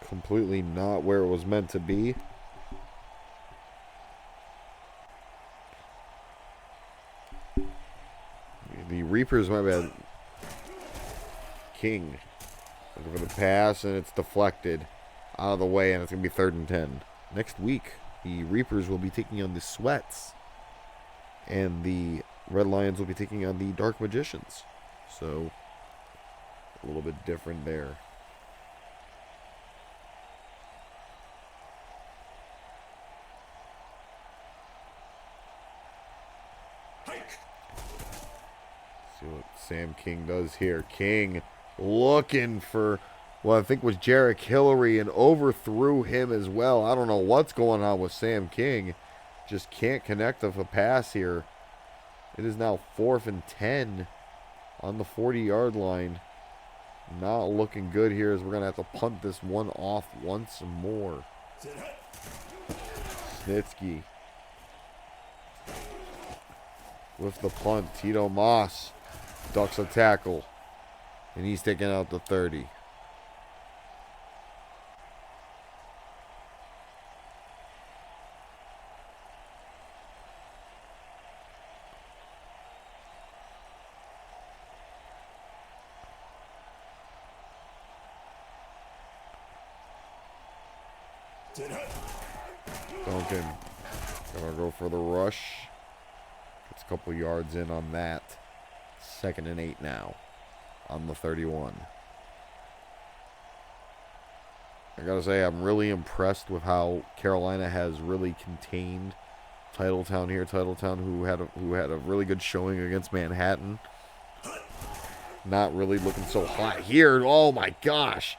Completely not where it was meant to be. The Reapers might have King looking for the pass, and it's deflected out of the way, and it's going to be 3rd and 10. Next week, the Reapers will be taking on the Sweats, and the Red Lions will be taking on the Dark Magicians. So, A little bit different there. See what Sam King does here. King looking for what I think was Jarek Hillary and overthrew him as well. I don't know what's going on with Sam King. Just can't connect with a pass here. It is now 4th and 10 on the 40-yard line. Not looking good here as we're going to have to punt this one off once more. Snitsky with the punt. Tito Moss ducks a tackle, and he's taking out the 30. Duncan gonna go for the rush. Gets a couple yards in on that. 2nd and 8 now on the 31. I gotta say, I'm really impressed with how Carolina has really contained Titletown here. Titletown, who had a really good showing against Manhattan. Not really looking so hot here. Oh my gosh.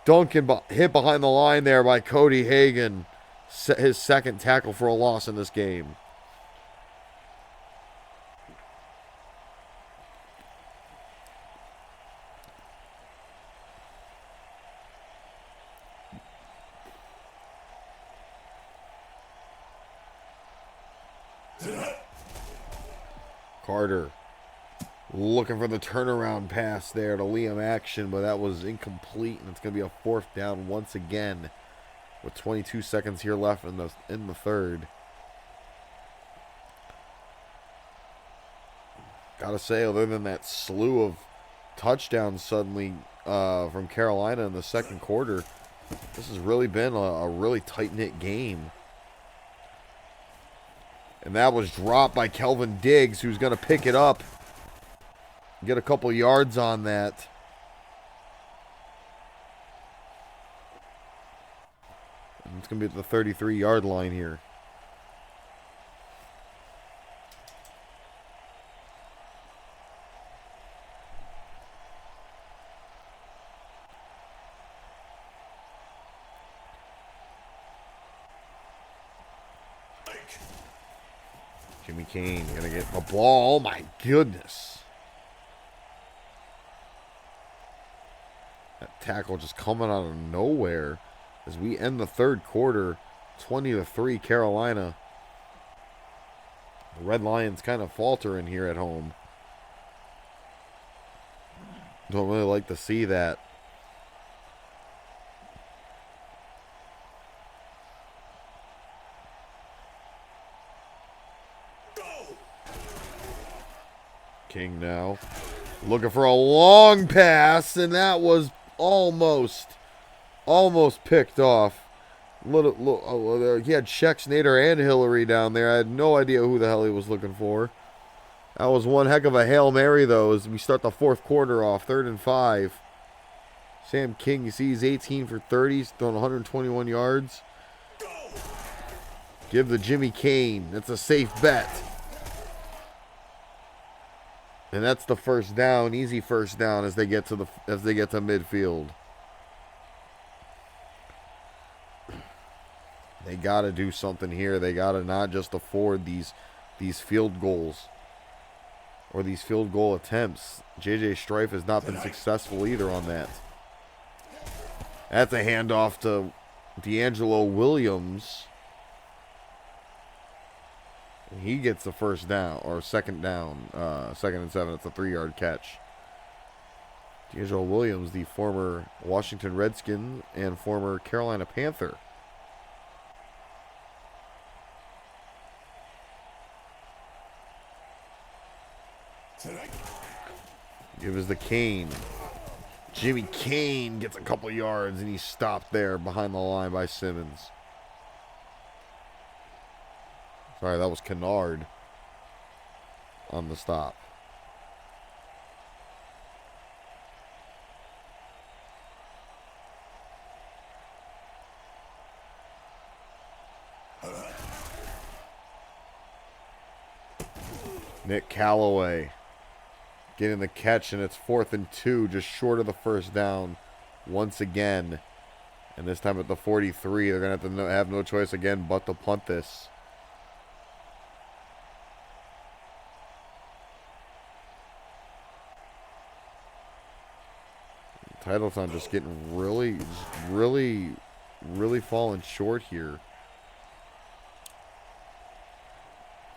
Duncan hit behind the line there by Cody Hagan. His 2nd tackle for a loss in this game. Carter looking for the turnaround pass there to Liam Action, but that was incomplete, and it's going to be a 4th down once again with 22 seconds here left in the third. Gotta say, other than that slew of touchdowns suddenly from Carolina in the second quarter, this has really been a really tight-knit game. And that was dropped by Kelvin Diggs, who's going to pick it up. Get a couple yards on that. And it's going to be at the 33-yard line here. Jimmy Kane going to get the ball. Oh, my goodness. That tackle just coming out of nowhere as we end the third quarter. 20-3 Carolina. The Red Lions kind of faltering here at home. Don't really like to see that. King now looking for a long pass, and that was almost picked off. He had Shex, Nader, and Hillary down there. I had no idea who the hell he was looking for. That was one heck of a Hail Mary, though, as we start the fourth quarter off. 3rd and 5. Sam King, you see he's 18 for 30. He's throwing 121 yards. Give the Jimmy Kane. That's a safe bet. And that's the first down, easy first down as they get to midfield. They got to do something here. They got to not just afford these field goals or these field goal attempts. JJ Strife has not been successful either on that. That's a handoff to D'Angelo Williams. He gets the first down, or second down, 2nd and 7. It's a 3-yard catch. D'Angelo Williams, the former Washington Redskin and former Carolina Panther. Give us the Kane. Jimmy Kane gets a couple yards, and he's stopped there behind the line by Simmons. Sorry, that was Kennard on the stop. Nick Callaway getting the catch, and it's 4th and 2, just short of the first down once again. And this time at the 43, they're going to have no choice again but to punt this. Titletown just getting really falling short here.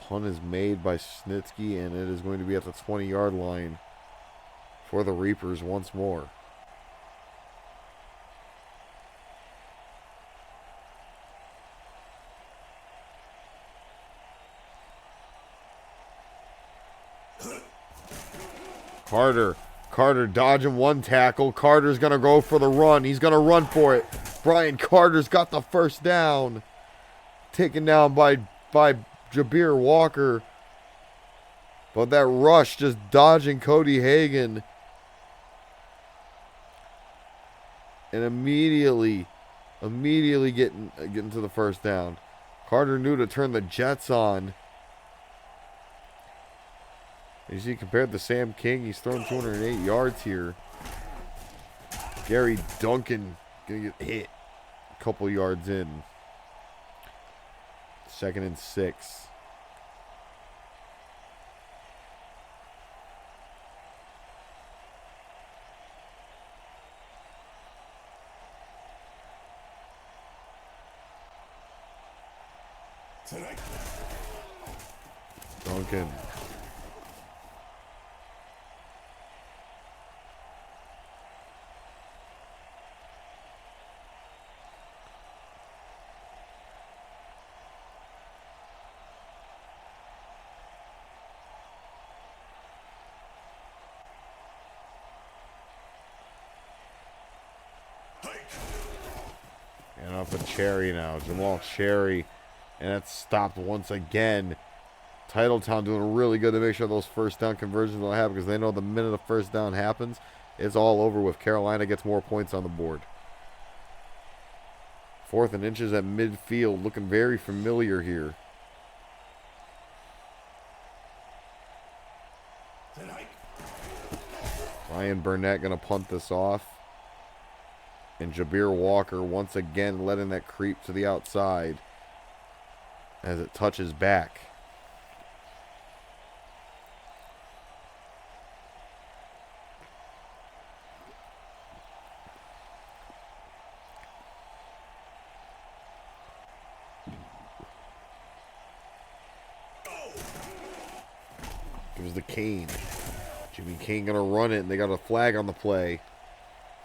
Punt is made by Snitsky, and it is going to be at the 20-yard line for the Reapers once more. Carter dodging one tackle. Carter's going to go for the run. He's going to run for it. Brian Carter's got the first down. Taken down by Jabir Walker. But that rush just dodging Cody Hagan. And immediately getting to the first down. Carter knew to turn the Jets on. You see, compared to Sam King, he's thrown 208 yards here. Gary Duncan gonna get hit a couple yards in. 2nd and 6. Duncan. And up a Cherry now. Jamal Cherry. And that's stopped once again. Titletown doing really good to make sure those first down conversions don't happen, because they know the minute a first down happens, it's all over with. Carolina gets more points on the board. 4th and inches at midfield. Looking very familiar here. Ryan Burnett going to punt this off. And Jabir Walker once again letting that creep to the outside as it touches back. Gives the Kane. Jimmy Kane gonna run it, and they got a flag on the play.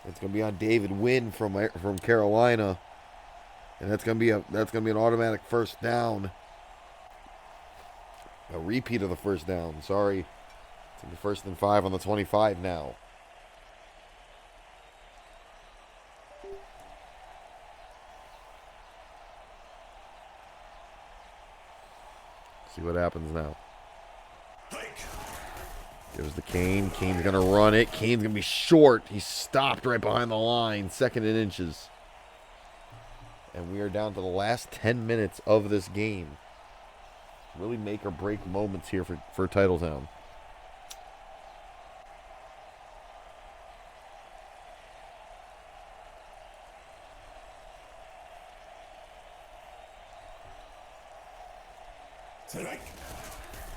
It's gonna be on David Wynn from Carolina, and that's gonna be an automatic first down. A repeat of the first down. Sorry, it's gonna be 1st and 5 on the 25 now. See what happens now. Gives the Kane. Kane's going to run it. Kane's going to be short. He's stopped right behind the line. 2nd and inches. And we are down to the last 10 minutes of this game. Really make or break moments here for Titletown.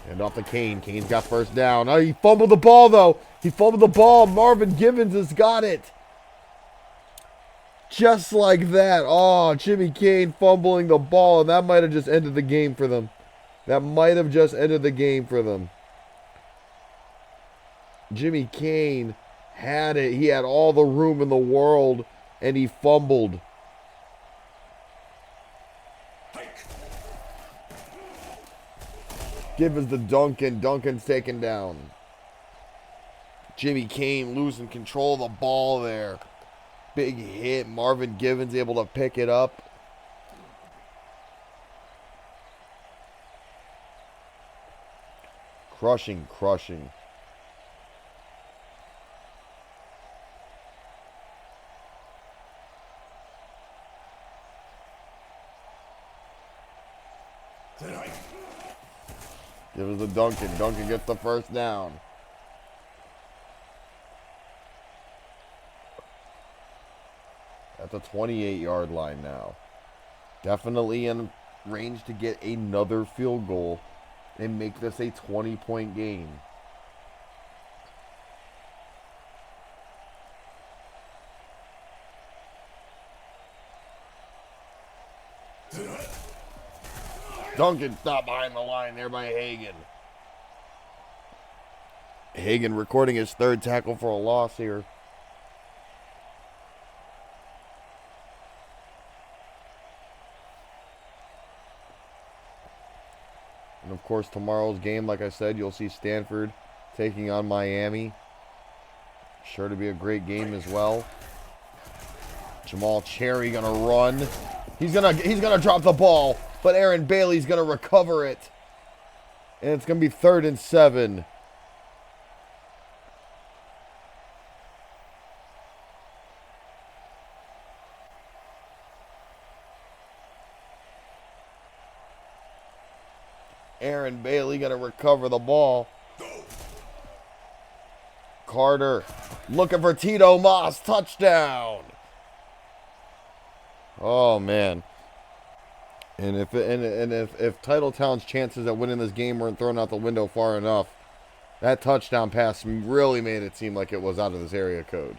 And off the Kane. Kane's got first down. Oh, he fumbled the ball, though. He fumbled the ball. Marvin Givens has got it. Just like that. Oh, Jimmy Kane fumbling the ball, and that might have just ended the game for them. That might have just ended the game for them. Jimmy Kane had it. He had all the room in the world, and he fumbled. Givens to Duncan. Duncan's taken down. Jimmy Kane losing control of the ball there. Big hit. Marvin Givens able to pick it up. Crushing. Give it to Duncan. Duncan gets the first down. At the 28-yard line now. Definitely in range to get another field goal and make this a 20-point game. Duncan stopped behind the line there by Hagan. Hagan recording his third tackle for a loss here. And of course, tomorrow's game, like I said, you'll see Stanford taking on Miami. Sure to be a great game as well. Jamal Cherry gonna run. He's gonna drop the ball, but Aaron Bailey's gonna recover it. And it's gonna be 3rd and 7. Aaron Bailey gonna recover the ball. Carter looking for Tito Moss, touchdown. Oh man. And if Titletown's chances at winning this game weren't thrown out the window far enough, that touchdown pass really made it seem like it was out of this area code.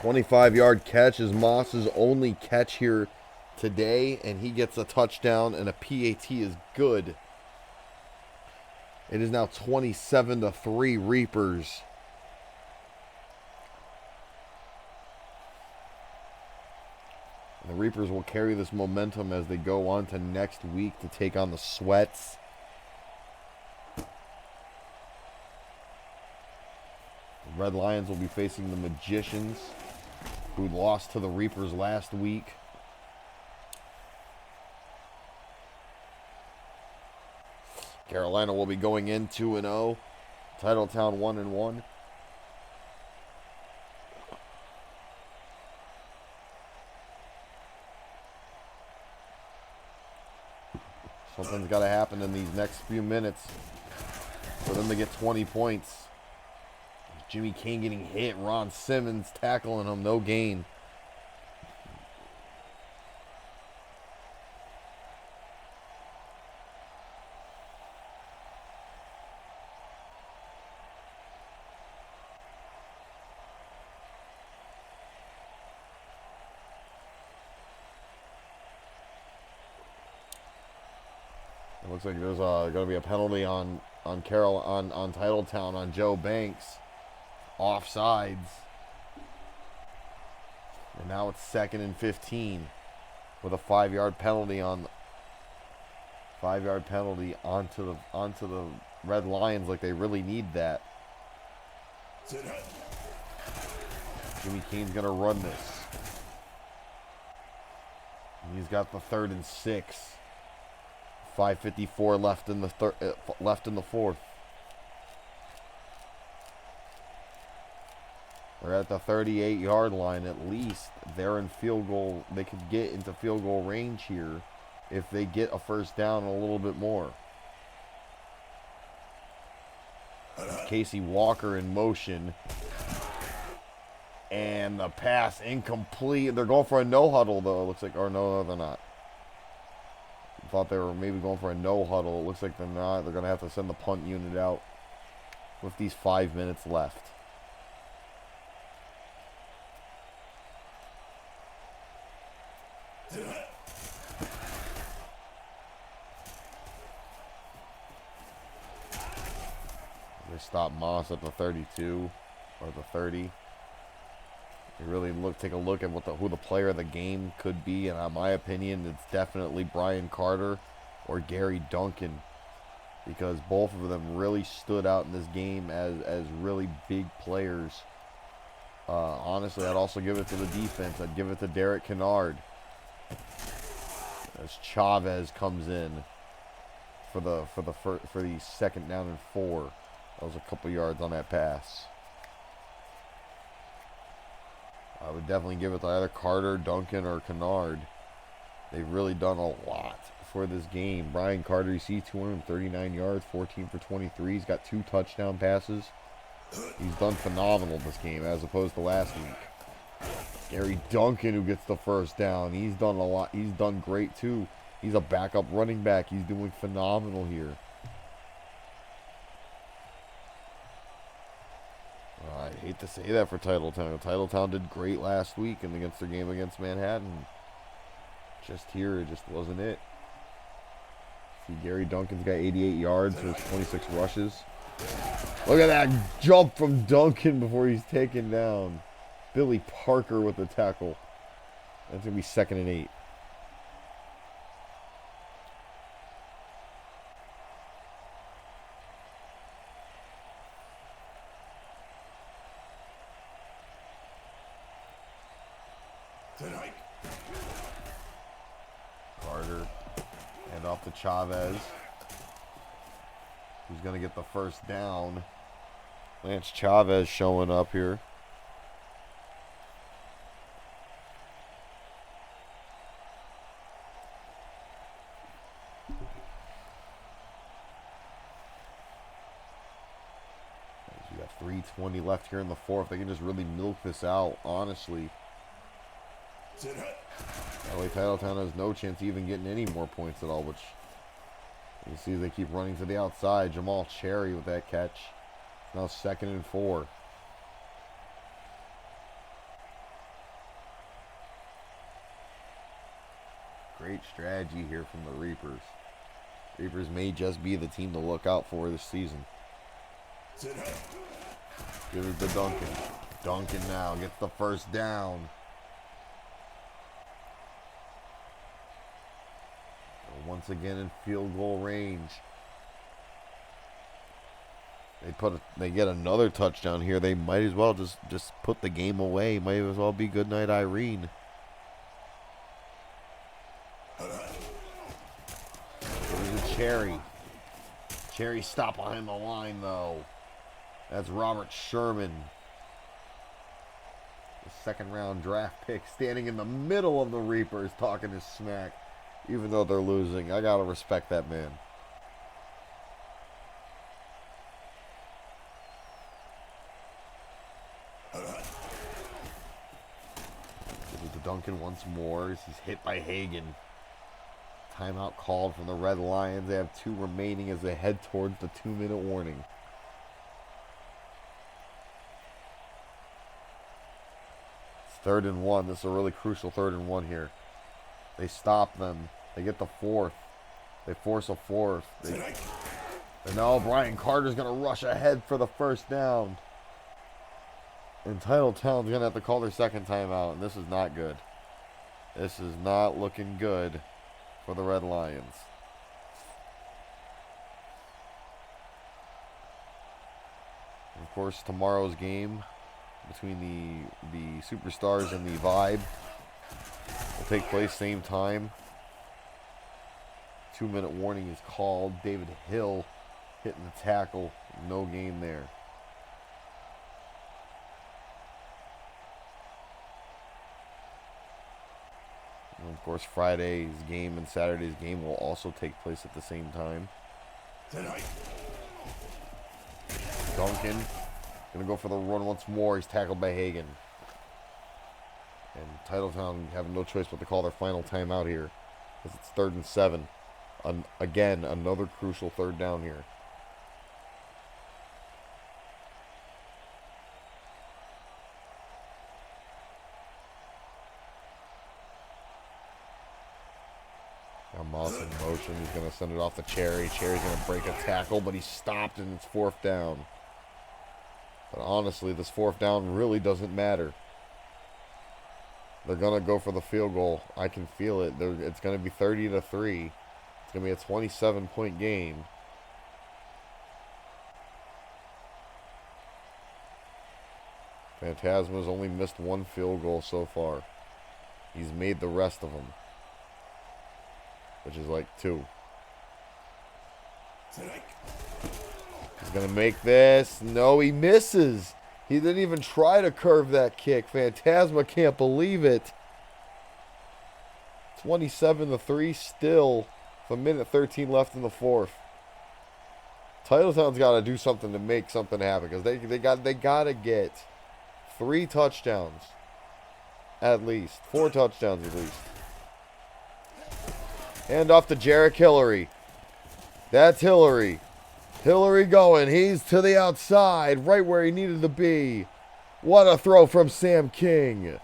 "25-yard catch" is Moss's only catch here today, and he gets a touchdown, and a PAT is good. It is now 27-3 Reapers. The Reapers will carry this momentum as they go on to next week to take on the Sweats. The Red Lions will be facing the Magicians, who lost to the Reapers last week. Carolina will be going in 2-0. Titletown 1-1. Something's got to happen in these next few minutes for them to get 20 points. Jimmy Kane getting hit. Ron Simmons tackling him. No gain. It looks like there's going to be a penalty on Titletown on Joe Banks. Offsides. And now it's 2nd and 15 with a 5-yard penalty onto the Red Lions, like they really need that. Jimmy Kane's going to run this. And he's got the 3rd and 6. 5:54 left in the fourth. They're at the 38-yard line at least. They're in field goal. They could get into field goal range here if they get a first down a little bit more. Casey Walker in motion. And the pass incomplete. They're going for a no huddle though. It looks like, or no, they're not. Thought they were maybe going for a no huddle. It looks like they're not. They're going to have to send the punt unit out with these 5 minutes left. They stop Moss at the 32 or the 30. You really take a look at who the player of the game could be, and in my opinion, it's definitely Brian Carter or Gary Duncan, because both of them really stood out in this game as really big players. Honestly, I'd also give it to the defense. I'd give it to Derek Kennard as Chavez comes in for the 2nd down and 4. That was a couple yards on that pass. I would definitely give it to either Carter, Duncan, or Kennard. They've really done a lot for this game. Brian Carter, you see, 239 yards, 14 for 23. He's got 2 touchdown passes. He's done phenomenal this game as opposed to last week. Gary Duncan, who gets the first down. He's done a lot. He's done great, too. He's a backup running back. He's doing phenomenal here. I hate to say that for Titletown. Titletown did great last week and against their game against Manhattan. Just here, it just wasn't it. See, Gary Duncan's got 88 yards for 26 rushes. Look at that jump from Duncan before he's taken down. Billy Parker with the tackle. That's going to be 2nd and 8. Carter and off to Chavez, who's going to get the first down. Lance Chavez showing up here. You got 3:20 left here in the fourth. They can just really milk this out, honestly. LA Titletown has no chance of even getting any more points at all, which you see they keep running to the outside. Jamal Cherry with that catch. Now 2nd and 4. Great strategy here from the Reapers. Reapers may just be the team to look out for this season. Give it to Duncan. Duncan now gets the first down. Once again in field goal range. They get another touchdown here. They might as well just put the game away. Might as well be good night, Irene. There's a Cherry. Cherry stopped behind the line though. That's Robert Sherman. The 2nd round draft pick standing in the middle of the Reapers talking his smack. Even though they're losing, I gotta respect that man. Give it to Duncan once more. He's hit by Hagan. Timeout called from the Red Lions. They have 2 remaining as they head towards the 2-minute warning. It's 3rd and 1. This is a really crucial 3rd and 1 here. They stop them. They get the 4th. They force a 4th. And now Brian Carter's going to rush ahead for the first down. And Titletown's going to have to call their 2nd timeout. And this is not good. This is not looking good for the Red Lions. And of course, tomorrow's game between the Superstars and the Vibe will take place same time. 2-minute warning is called. David Hill hitting the tackle. No game there. And of course, Friday's game and Saturday's game will also take place at the same time. Duncan gonna go for the run once more. He's tackled by Hagan. And Titletown have no choice but to call their final timeout here, because it's 3rd and 7. Again, another crucial 3rd down here. Now Moss in motion. He's going to send it off to Cherry. Cherry's going to break a tackle, but he's stopped and it's 4th down. But honestly, this 4th down really doesn't matter. They're going to go for the field goal. I can feel it. It's going to be 30-3. It's going to be a 27-point game. Phantasma's only missed 1 field goal so far. He's made the rest of them, which is like 2. He's going to make this. No, he misses. He didn't even try to curve that kick. Phantasma can't believe it. 27-3 still. With a minute 13 left in the fourth. Titletown's got to do something to make something happen because they got to get 3 touchdowns at least, 4 touchdowns at least. Hand off to Jarek Hillary. That's Hillary. Hillary going. He's to the outside, right where he needed to be. What a throw from Sam King.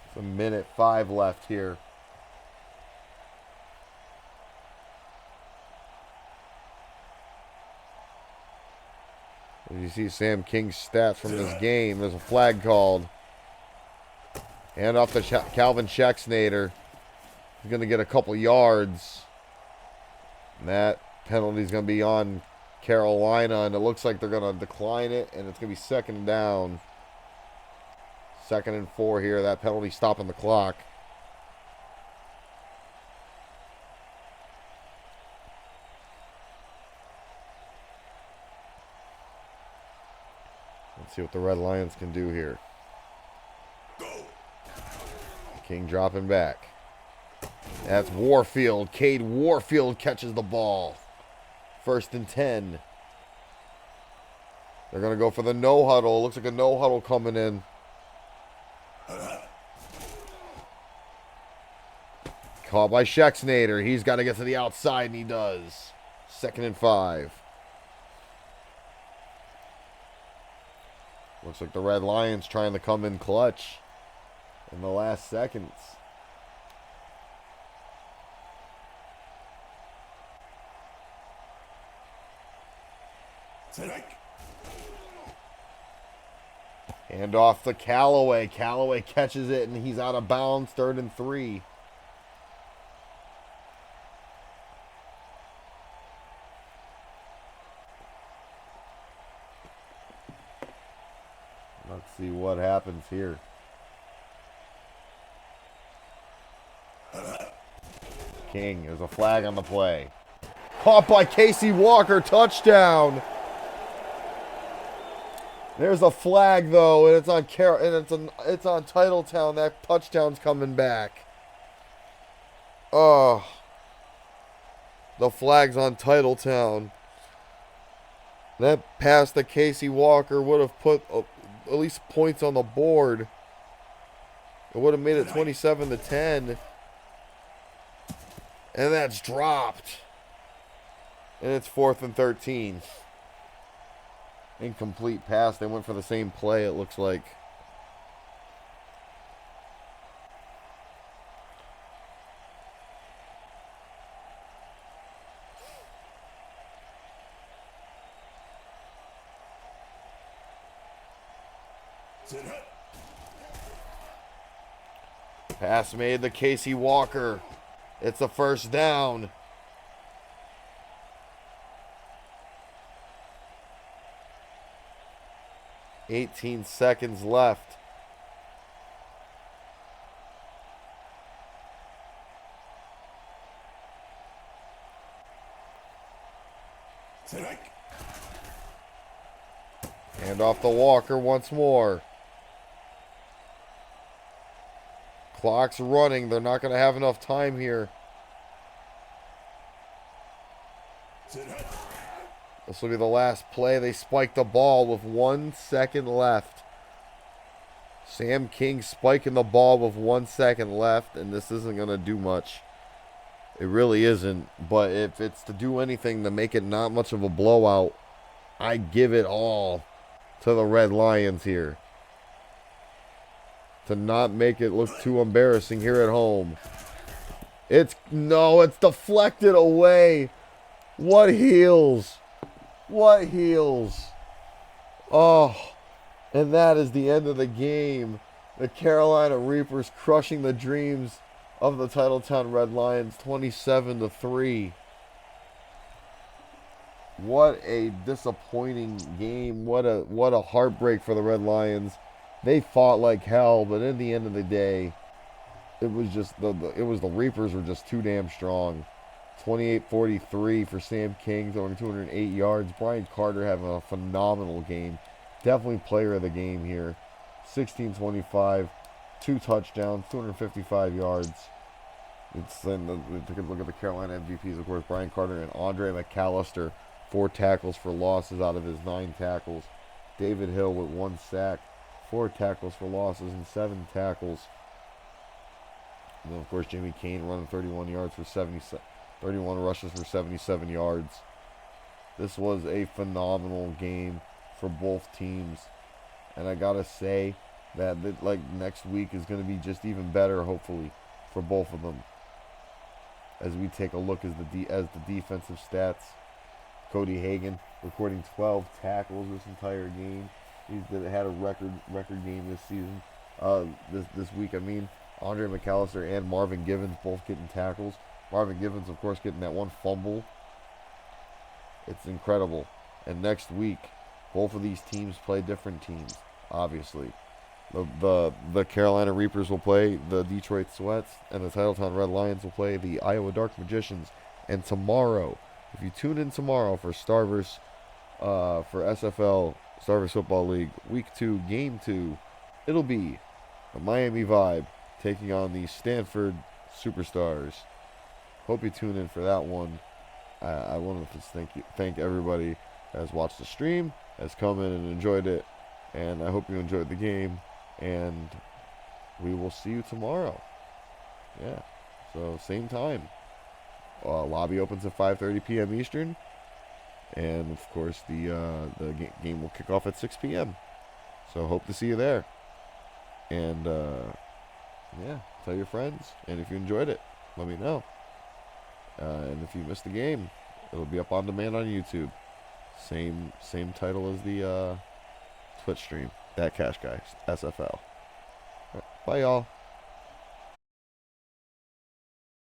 It's a minute 5 left here. As you see Sam King's stats from this game, there's a flag called. Hand off to Calvin Schexnayder. He's going to get a couple yards. And that penalty is going to be on Carolina, and it looks like they're going to decline it, and it's going to be second down. 2nd and 4 here. That penalty stopping the clock. Let's see what the Red Lions can do here. King dropping back. That's Warfield. Cade Warfield catches the ball. 1st and 10. They're going to go for the no huddle. Looks like a no huddle coming in. Caught by Schexnayder. He's got to get to the outside, and he does. 2nd and 5. Looks like the Red Lions trying to come in clutch in the last seconds. Hand off to Callaway. Callaway catches it, and he's out of bounds. 3rd and 3. Let's see what happens here. King, there's a flag on the play. Caught by Casey Walker, touchdown. There's a flag though, and it's on it's on Titletown. That touchdown's coming back. Oh, the flag's on Titletown. That pass to Casey Walker would have put at least points on the board. It would have made it 27-10. And that's dropped. And it's 4th and 13. Incomplete pass. They went for the same play, it looks like. Pass made to Casey Walker. It's a 1st down. $18 seconds left. Hand off to Walker once more. Clock's running. They're not going to have enough time here. This will be the last play. They spiked the ball with 1 second left. Sam King spiking the ball with 1 second left, and this isn't going to do much. It really isn't. But if it's to do anything to make it not much of a blowout, I give it all to the Red Lions here. To not make it look too embarrassing here at home. It's deflected away. What heels? What heels? Oh, and that is the end of the game. The Carolina Reapers crushing the dreams of the Titletown Red Lions, 27-3. What a disappointing game. What a heartbreak for the Red Lions. They fought like hell, but at the end of the day, it was just the Reapers were just too damn strong. 28-43 for Sam King, throwing 208 yards. Brian Carter having a phenomenal game. Definitely player of the game here. 16-25, 2 touchdowns, 255 yards. Take a look at the Carolina MVPs, of course, Brian Carter and Andre McAllister. 4 tackles for losses out of his 9 tackles. David Hill with 1 sack, 4 tackles for losses, and 7 tackles. And then, of course, Jimmy Kane running 31 yards for 31 rushes for 77 yards. This was a phenomenal game for both teams. And I gotta say that next week is going to be just even better, hopefully, for both of them. As we take a look as the defensive stats, Cody Hagan recording 12 tackles this entire game. He's had a record game this season. This week, I mean, Andre McAllister and Marvin Givens both getting tackles. Marvin Givens, of course, getting that 1 fumble. It's incredible. And next week, both of these teams play different teams. Obviously, the Carolina Reapers will play the Detroit Sweats, and the Titletown Red Lions will play the Iowa Dark Magicians. And tomorrow, if you tune in tomorrow for Starverse, for SFL Starverse Football League Week 2, Game 2, it'll be the Miami Vibe taking on the Stanford Superstars. Hope you tune in for that one. I want to thank everybody that has watched the stream, has come in and enjoyed it, and I hope you enjoyed the game. And we will see you tomorrow. Yeah, so same time. Lobby opens at 5:30 p.m. Eastern, and of course the game will kick off at 6 p.m. So hope to see you there. And yeah, tell your friends. And if you enjoyed it, let me know. And if you missed the game, it'll be up on demand on YouTube. Same title as the Twitch stream. That Cash Guy SFL. Right, bye y'all.